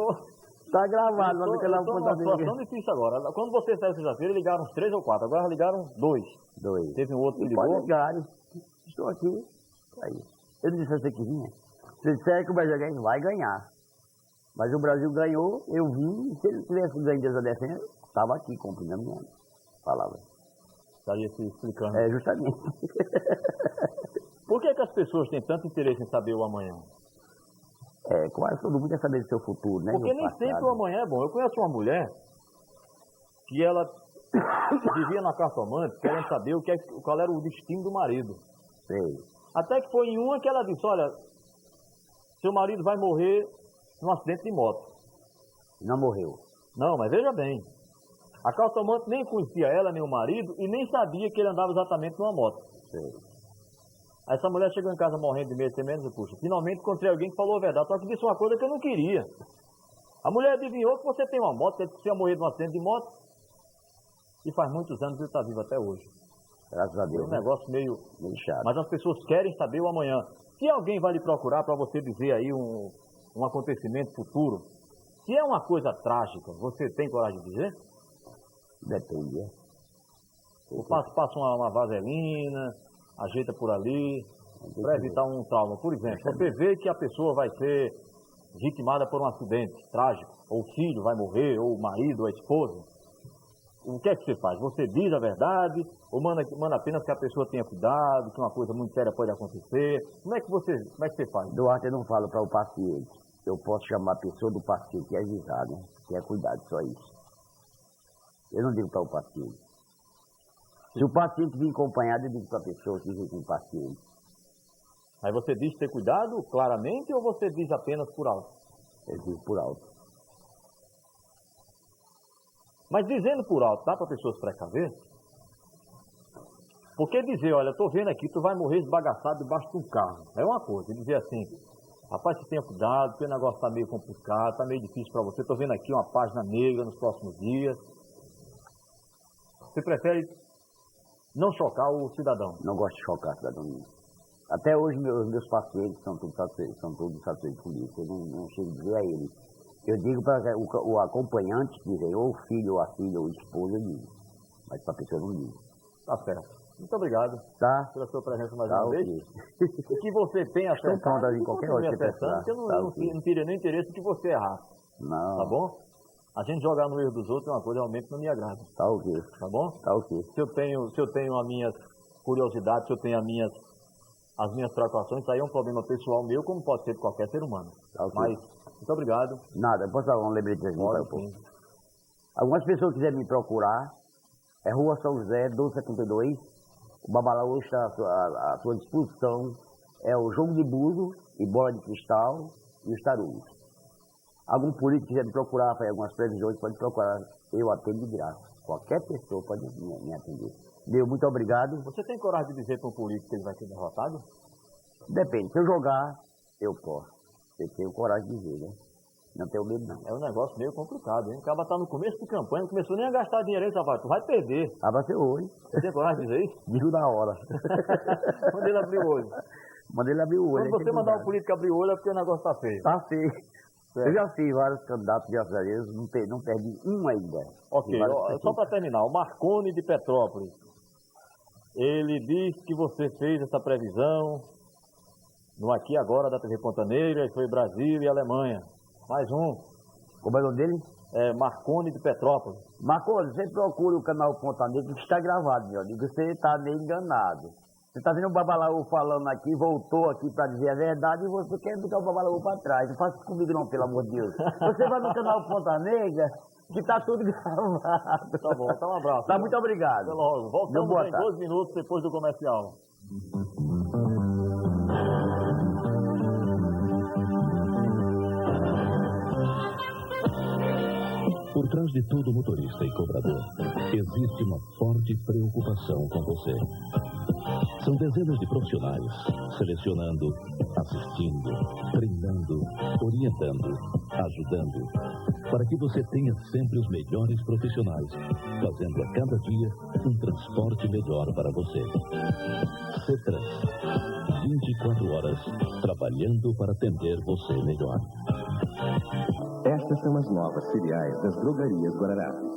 S11: Está gravado lá no canal Ponta Negra.
S18: Uma situação difícil agora. Quando você saiu sexta-feira, ligaram uns 3 ou 4. Agora ligaram 2. Teve um outro que ligou.
S11: Pode ligar. Estou aqui. Aí. Eu não disse a você que vinha. Se disser que o Brasil ganha, vai ganhar. Mas o Brasil ganhou, eu vi. Se ele tivesse ganho dessa defesa, estava aqui cumprindo a minha palavra.
S18: Estaria se explicando.
S11: É, justamente.
S18: Por que as pessoas têm tanto interesse em saber o amanhã?
S11: Quase todo mundo quer saber do seu futuro, né?
S18: Porque nem sempre o amanhã é bom. Eu conheço uma mulher que ela vivia na cartomante querendo saber qual era o destino do marido.
S11: Sei.
S18: Até que foi em uma que ela disse, olha, seu marido vai morrer num acidente de moto.
S11: Não morreu.
S18: Não, mas veja bem. A cartomante nem conhecia ela, nem o marido, e nem sabia que ele andava exatamente numa moto.
S11: Sei.
S18: Essa mulher chegou em casa morrendo de medo, sem menos, e puxa, finalmente encontrei alguém que falou a verdade, só que disse uma coisa que eu não queria. A mulher adivinhou que você tem uma moto, que você ia morrer num acidente de moto, e faz muitos anos ele está vivo até hoje.
S11: Graças a Deus.
S18: É um negócio meio
S11: chato.
S18: Mas as pessoas querem saber o amanhã. Se alguém vai lhe procurar para você dizer aí um acontecimento futuro, se é uma coisa trágica, você tem coragem de dizer?
S11: Depende.
S18: Passa uma vaselina, ajeita por ali, para evitar um trauma. Por exemplo, você vê que a pessoa vai ser vitimada por um acidente trágico, ou o filho vai morrer, ou o marido, ou a esposa. O que é que você faz? Você diz a verdade, ou manda apenas que a pessoa tenha cuidado, que uma coisa muito séria pode acontecer? Como é que você faz?
S11: Duarte, eu não falo para o paciente. Eu posso chamar a pessoa do paciente e avisar, né? Que é cuidado, só isso. Eu não digo para o paciente. Se o paciente vir acompanhado, eu digo para a pessoa que vem com o paciente.
S18: Aí você diz ter cuidado claramente ou você diz apenas por alto?
S11: Eu digo por alto.
S18: Mas dizendo por alto, dá para a pessoa se precaver? Porque dizer, olha, estou vendo aqui, tu vai morrer esbagaçado debaixo de um carro. É uma coisa. E dizer assim, rapaz, você tenha cuidado, porque o negócio está meio complicado, está meio difícil para você. Estou vendo aqui uma página negra nos próximos dias. Você prefere não chocar o cidadão?
S11: Não gosto de chocar o cidadão. Até hoje, meus pacientes são todos satisfeitos comigo. Eu não chego a dizer a eles. Eu digo para o acompanhante, dizer, ou o filho, ou a filha, ou a esposa, eu digo. Mas para a pessoa não digo.
S18: Tá certo. Muito obrigado pela sua presença mais uma vez. O que você tem acertado,
S11: estou pronto em qualquer hora que você precisar.
S18: Eu não teria nem interesse que você errasse.
S11: Não.
S18: Tá bom? A gente jogar no erro dos outros é uma coisa realmente não me agrada.
S11: Tá ok.
S18: Tá bom?
S11: Tá ok.
S18: Se eu tenho as minhas curiosidades, se eu tenho as minhas preocupações, isso aí é um problema pessoal meu, como pode ser de qualquer ser humano.
S11: Tá ok.
S18: Mas, muito obrigado.
S11: Nada, posso dar um lembrete aqui para o povo? Algumas pessoas quiserem me procurar, é Rua São José, 1272. O Babalaú está à sua disposição. É o jogo de buzo e bola de cristal e os tarugos. Algum político quiser me procurar, fazer algumas previsões, pode procurar. Eu atendo de graça. Qualquer pessoa pode me atender. Meu, muito obrigado.
S18: Você tem coragem de dizer para um político que ele vai ser derrotado?
S11: Depende. Se eu jogar, eu posso. Eu tenho coragem de dizer, né? Não tenho medo, não.
S18: É um negócio meio complicado, hein? O cara está no começo de campanha, não começou nem a gastar dinheiro aí, rapaz. Tu vai perder.
S11: Ah, vai ser hoje.
S18: Você tem coragem de dizer isso?
S11: Digo na hora.
S18: Manda ele abrir o olho.
S11: Manda ele abrir o olho.
S18: Quando você mandar um político abrir o olho é porque o negócio está feio.
S11: Tá feio. Eu já fiz vários candidatos, graças a Deus, não perdi um ainda.
S18: Ok, só para terminar, o Marconi de Petrópolis, ele diz que você fez essa previsão no Aqui Agora da TV Ponta Negra, foi Brasil e Alemanha. Mais um.
S11: Como é o nome dele?
S18: É Marconi de Petrópolis.
S11: Marconi, você procura o canal Ponta Negra que está gravado, meu amigo, você está meio enganado. Você está vendo o Babalaú falando aqui, voltou aqui para dizer a verdade e você quer botar o Babalaú para trás. Não faça isso comigo não, pelo amor de Deus. Você vai no canal Ponta Negra, que está tudo gravado.
S18: Tá bom, então um abraço.
S11: Tá, muito obrigado.
S18: Até logo. Voltamos em 12 minutos depois do comercial.
S13: Por trás de todo motorista e cobrador, existe uma forte preocupação com você. São dezenas de profissionais, selecionando, assistindo, treinando, orientando, ajudando, para que você tenha sempre os melhores profissionais, fazendo a cada dia um transporte melhor para você. Cetrans, 24 horas, trabalhando para atender você melhor.
S19: Estas são as novas filiais das Drogarias Guararapes.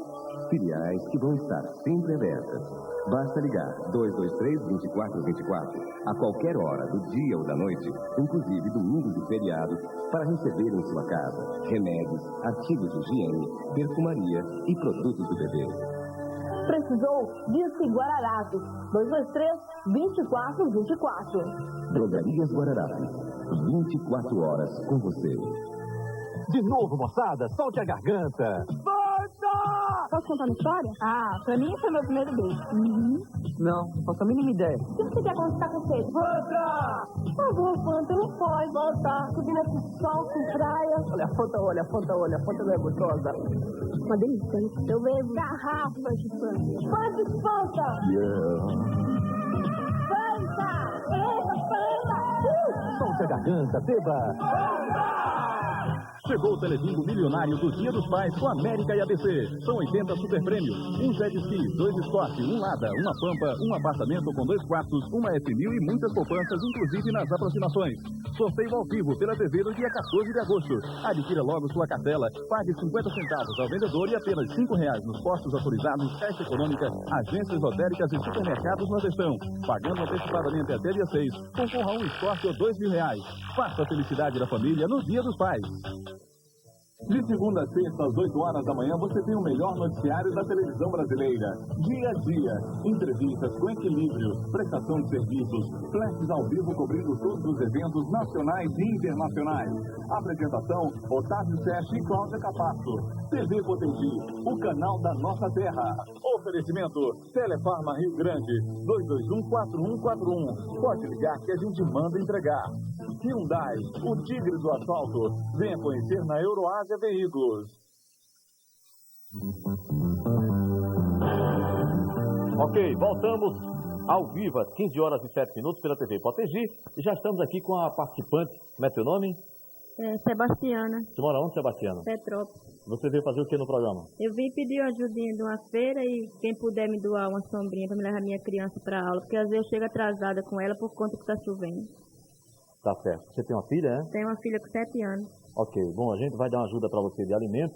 S19: Filiais que vão estar sempre abertas. Basta ligar 223-2424 a qualquer hora do dia ou da noite, inclusive domingos e feriados, para receber em sua casa remédios, artigos de higiene, perfumaria e produtos do bebê.
S3: Precisou? Disque Guararapes, 223-2424.
S19: Drogarias Guararapes, 24 horas com você.
S15: De novo, moçada, solte a garganta.
S3: Posso contar uma história? Ah, pra mim foi meu primeiro beijo.
S21: Não, não faço a mínima ideia.
S3: Se você quer quando você tá com sede? Volta! Por favor, Fanta, não pode voltar. Subindo aqui sol, com praia.
S21: Olha a Fanta, olha a Fanta, olha a Fanta não é gostosa.
S3: Uma delícia, hein? Eu bebo garrafas de Fanta. Fanta, Fanta! Fanta! Eita, Fanta!
S15: Solte a garganta, beba.
S8: Chegou o Telebingo milionário do Dia dos Pais com América e ABC. São 80 super prêmios, um jet ski, 2 Sport, um Lada, uma Pampa, um apartamento com 2 quartos, uma F1000 e muitas poupanças, inclusive nas aproximações. Sorteio ao vivo pela TV no dia 14 de agosto. Adquira logo sua cartela, pague 50 centavos ao vendedor e apenas R$5 nos postos autorizados, Caixa Econômica, agências esotéricas e supermercados na gestão. Pagando antecipadamente até dia 6, concorra a um Sport ou R$2.000. Faça a felicidade da família no Dia dos Pais.
S10: De segunda a sexta, às 8 horas da manhã, você tem o melhor noticiário da televisão brasileira. Dia a dia, entrevistas com equilíbrio, prestação de serviços, flashes ao vivo cobrindo todos os eventos nacionais e internacionais. Apresentação, Otávio Sérgio e Cláudia Capasso. TV Potengi, o canal da nossa terra. Oferecimento, Telefarma Rio Grande, 221-4141. Pode ligar que a gente manda entregar. Hyundai, o tigre do asfalto. Venha conhecer na Euroásia Veículos.
S18: Ok, voltamos ao vivo às 15 horas e 7 minutos pela TV Potengi. E já estamos aqui com a participante. Como é teu nome?
S3: Sebastiana.
S18: Você mora onde, Sebastiana?
S3: Petrópolis.
S18: Você veio fazer o que no programa?
S3: Eu vim pedir uma ajudinha de uma feira e quem puder me doar uma sombrinha para me levar minha criança para aula, porque às vezes chega atrasada com ela por conta que está chovendo.
S18: Tá certo. Você tem uma filha, né?
S3: Tenho uma filha com 7 anos.
S18: Ok, bom, a gente vai dar uma ajuda para você de alimento,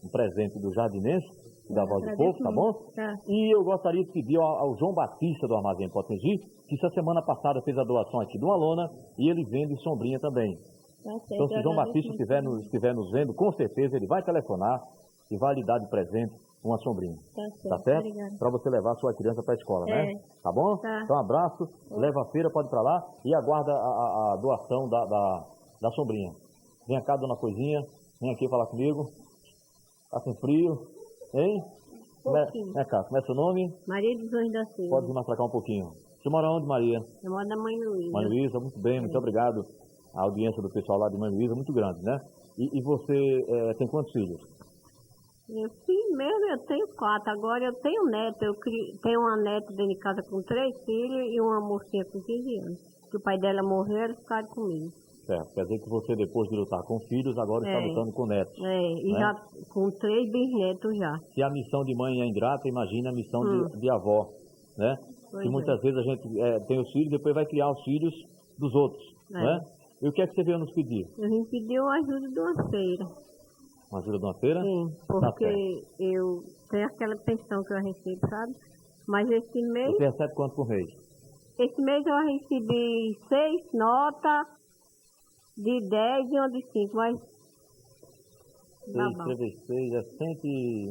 S18: um presente do Jardinense, da Voz do Povo, tá bom?
S3: Tá.
S18: E eu gostaria de pedir ao João Batista do Armazém Potengi, que essa semana passada fez a doação aqui de uma lona e ele vende sombrinha também.
S3: Tá certo,
S18: então, se o João Batista estiver nos vendo, com certeza ele vai telefonar e vai lhe dar de presente uma sombrinha.
S3: Tá certo?
S18: Para você levar a sua criança para a escola, né? Tá bom?
S3: Tá.
S18: Então, um abraço, leva a feira, pode ir para lá e aguarda a doação da sombrinha. Vem cá, dona Coisinha, vem aqui falar comigo. Tá com frio, hein? Vem cá, como é seu nome?
S3: Maria dos Anjos da Silva.
S18: Pode vir mais para cá um pouquinho. Você mora onde, Maria?
S3: Eu moro na Mãe Luísa.
S18: Mãe Luísa, muito bem, muito obrigado. A audiência do pessoal lá de Mãe Luísa é muito grande, né? E você tem quantos filhos?
S3: Sim, mesmo eu tenho 4. Agora eu tenho neto. Eu tenho uma neta dentro de casa com 3 filhos e uma mocinha com 15 anos. Que o pai dela morreu, eles ficaram comigo.
S18: Certo, quer dizer que você, depois de lutar com filhos, agora está lutando com netos.
S3: E
S18: né?
S3: já com 3 bisnetos já.
S18: Se a missão de mãe é ingrata, imagina a missão de avó, né?
S3: Pois
S18: que muitas vezes a gente tem os filhos, depois vai criar os filhos dos outros, né? E o que é que você veio nos pedir?
S3: Eu vim pedir uma ajuda de uma feira.
S18: Uma ajuda de uma feira?
S3: Sim, porque eu tenho aquela pensão que eu recebo, sabe? Mas esse mês...
S18: Você recebe quanto por mês?
S3: Esse mês eu recebi 6 notas de 10 e uma de 5, mas...
S18: 6 vezes 6 é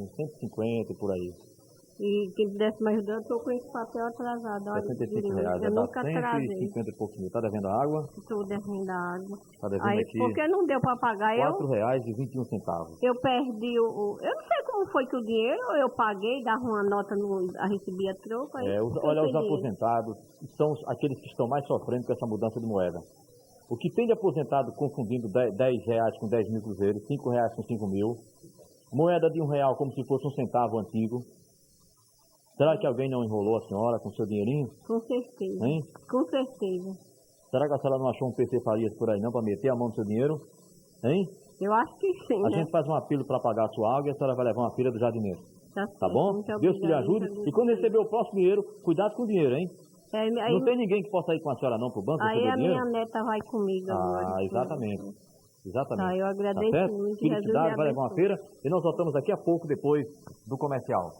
S18: 150 por aí.
S3: E quem pudesse me ajudar, eu estou com esse papel atrasado. Olha,
S18: R$65,
S3: eu nunca trazei.
S18: 150 e poucos mil. Está devendo a água?
S3: Estou devendo a água.
S18: Está devendo
S3: aí,
S18: aqui...
S3: Porque não deu para pagar,
S18: R$4,21.
S3: Eu perdi o... Eu não sei como foi que o dinheiro eu paguei, dava uma nota, recebia troco.
S18: Olha, os aposentados são aqueles que estão mais sofrendo com essa mudança de moeda. O que tem de aposentado confundindo R$10 com 10 mil cruzeiros, R$5 com 5 mil, Moeda de R$1 como se fosse um centavo antigo. Será que alguém não enrolou a senhora com seu dinheirinho?
S3: Com certeza.
S18: Hein?
S3: Com certeza.
S18: Será que a senhora não achou um PC Farias por aí não, para meter a mão no seu dinheiro? Hein?
S3: Eu acho que sim,
S18: A
S3: né?
S18: gente faz um apelo para pagar a sua água e a senhora vai levar uma filha do jardineiro. Tá bom?
S3: Muito
S18: Deus que lhe
S3: obrigada,
S18: ajude. E quando receber o próximo dinheiro, cuidado com o dinheiro, hein?
S3: Aí,
S18: Não tem ninguém que possa ir com a senhora não pro banco
S3: aí
S18: receber
S3: a
S18: dinheiro?
S3: minha neta vai comigo agora.
S18: Ah, exatamente. Exatamente.
S3: Tá, eu agradeço
S18: certo?
S3: muito.
S18: Felicidade, vai levar uma
S3: abençoe.
S18: feira e nós voltamos daqui a pouco depois do comercial.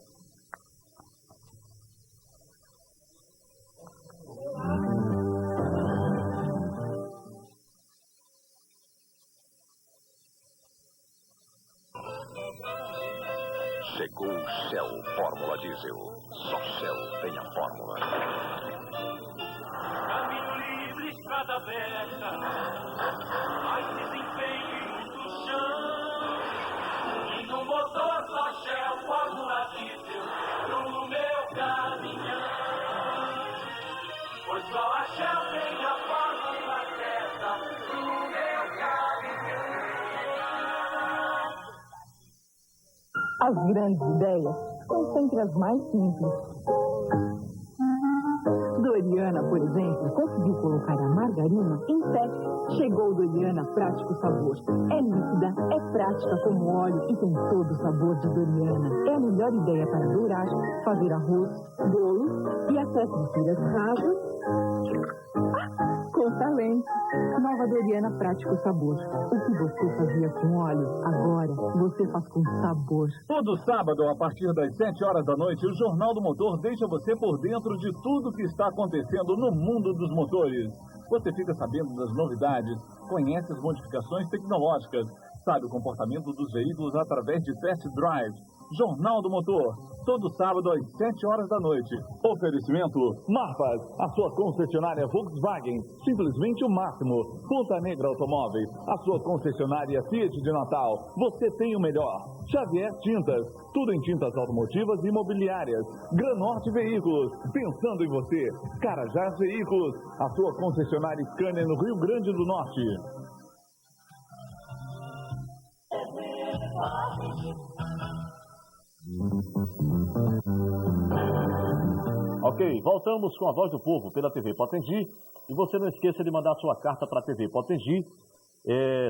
S5: Chegou o Shell Fórmula Diesel. Só Shell tem a fórmula.
S6: Caminho livre, estrada aberta, mais desempenho e muito chão. E no motor só Shell Fórmula Diesel pro meu caminhão. Pois só a Shell tem a fórmula certa pro meu caminhão.
S12: As grandes ideias são sempre as mais simples. Doriana, por exemplo, conseguiu colocar a margarina em pé. Chegou Doriana Prático Sabor. É líquida, é prática como óleo e tem todo o sabor de Doriana. É a melhor ideia para dourar, fazer arroz, bolo e até frituras rasas com talento. Nova Doriana Prático Sabor. O que você fazia com óleo, agora você faz com sabor.
S10: Todo sábado, a partir das 7 horas da noite, o Jornal do Motor deixa você por dentro de tudo que está acontecendo no mundo dos motores. Você fica sabendo das novidades, conhece as modificações tecnológicas, sabe o comportamento dos veículos através de test drive. Jornal do Motor, todo sábado às 7 horas da noite. Oferecimento
S8: Marfas, a sua concessionária Volkswagen, simplesmente o máximo. Ponta Negra Automóveis, a sua concessionária Fiat de Natal, você tem o melhor. Xavier Tintas, tudo em tintas automotivas e imobiliárias. Granorte Veículos, pensando em você. Carajás Veículos, a sua concessionária Scania no Rio Grande do Norte.
S18: Ok, voltamos com a Voz do Povo pela TV Potengi. E você não esqueça de mandar sua carta para a TV Potengi,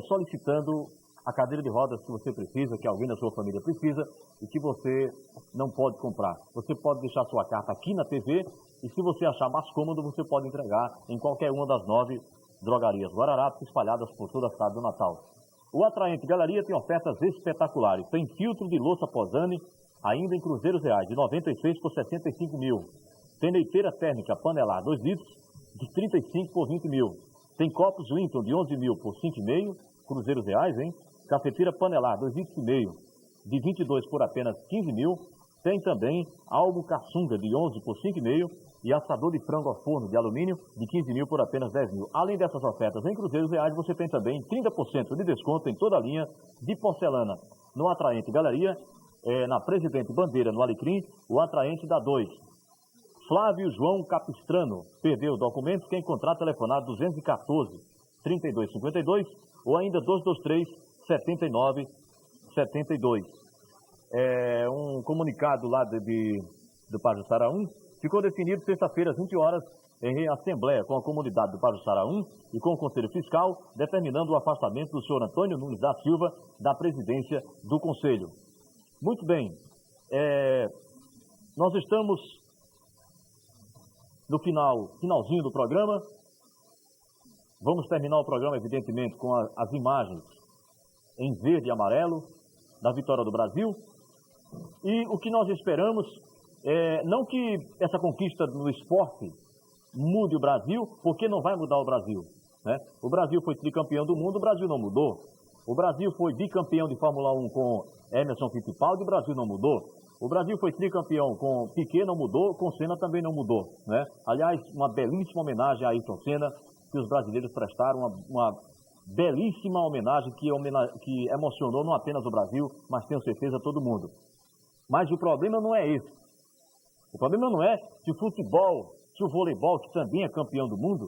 S18: solicitando a cadeira de rodas que você precisa, que alguém da sua família precisa e que você não pode comprar. Você pode deixar sua carta aqui na TV e se você achar mais cômodo, você pode entregar em qualquer uma das 9 drogarias Guararapes espalhadas por toda a cidade do Natal. O Atraente Galeria tem ofertas espetaculares. Tem filtro de louça Posani, ainda em cruzeiros reais, de 96 por 65 mil. Tem leiteira térmica panelar 2 litros, de 35 por 20 mil. Tem copos Winton de 11 mil por 5,5, cruzeiros reais, hein? Cafeteira panelar 2 litros e meio, de 22 por apenas 15 mil. Tem também algo caçunga de 11 por 5,5 e assador de frango ao forno de alumínio de 15 mil por apenas 10 mil. Além dessas ofertas em cruzeiros reais, você tem também 30% de desconto em toda a linha de porcelana. No Atraente Galeria, na Presidente Bandeira, no Alecrim, o Atraente dá 2. Flávio João Capistrano, perdeu documentos, quem encontrar telefonado 214 3252 ou ainda 223 79 72. Um comunicado lá do Pajuçara 1 ficou definido sexta-feira às 20 horas em assembleia com a comunidade do Pajuçara 1 e com o Conselho Fiscal, determinando o afastamento do senhor Antônio Nunes da Silva da presidência do Conselho. Muito bem, nós estamos no finalzinho do programa. Vamos terminar o programa, evidentemente, com as imagens em verde e amarelo da vitória do Brasil. E o que nós esperamos não que essa conquista no esporte mude o Brasil, porque não vai mudar o Brasil, né? O Brasil foi tricampeão do mundo, o Brasil não mudou. O Brasil foi bicampeão de Fórmula 1 com Emerson Fittipaldi, o Brasil não mudou. O Brasil foi tricampeão com Piquet, não mudou, com Senna também não mudou, né? Aliás, uma belíssima homenagem a Ayrton Senna, que os brasileiros prestaram, uma belíssima homenagem que emocionou não apenas o Brasil, mas tenho certeza todo mundo. Mas o problema não é esse. O problema não é se o futebol, se o voleibol, que também é campeão do mundo,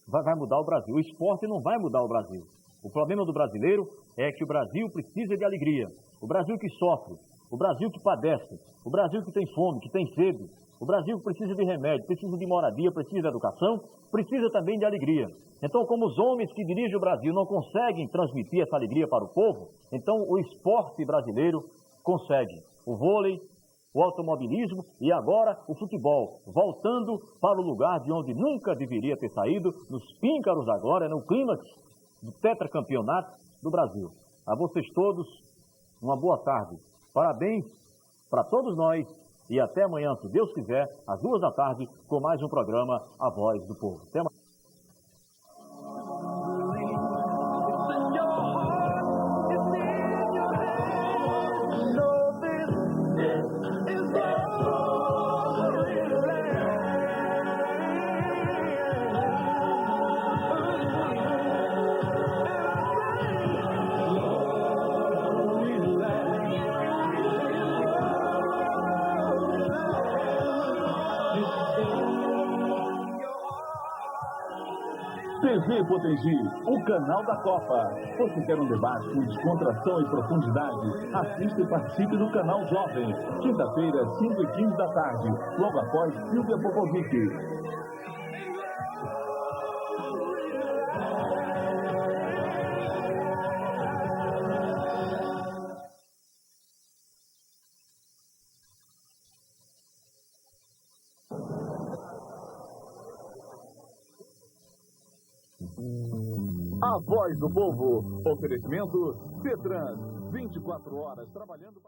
S18: vai mudar o Brasil. O esporte não vai mudar o Brasil. O problema do brasileiro é que o Brasil precisa de alegria. o Brasil que sofre, o Brasil que padece, o Brasil que tem fome, que tem sede, o Brasil que precisa de remédio, precisa de moradia, precisa de educação, precisa também de alegria. Então, como os homens que dirigem o Brasil não conseguem transmitir essa alegria para o povo, então o esporte brasileiro consegue. O vôlei, o automobilismo e agora o futebol, voltando para o lugar de onde nunca deveria ter saído, nos píncaros da glória, no clímax do tetracampeonato do Brasil. A vocês todos, uma boa tarde. Parabéns para todos nós e até amanhã, se Deus quiser, às 2 da tarde, com mais um programa A Voz do Povo. Até amanhã.
S10: TV Potengi, o canal da Copa. Você quer um debate com descontração e profundidade? Assista e participe do canal Jovem. Quinta-feira, 5h15 da tarde, logo após Silvia Popovic. A Voz do Povo. Oferecimento Cetran. 24 horas trabalhando.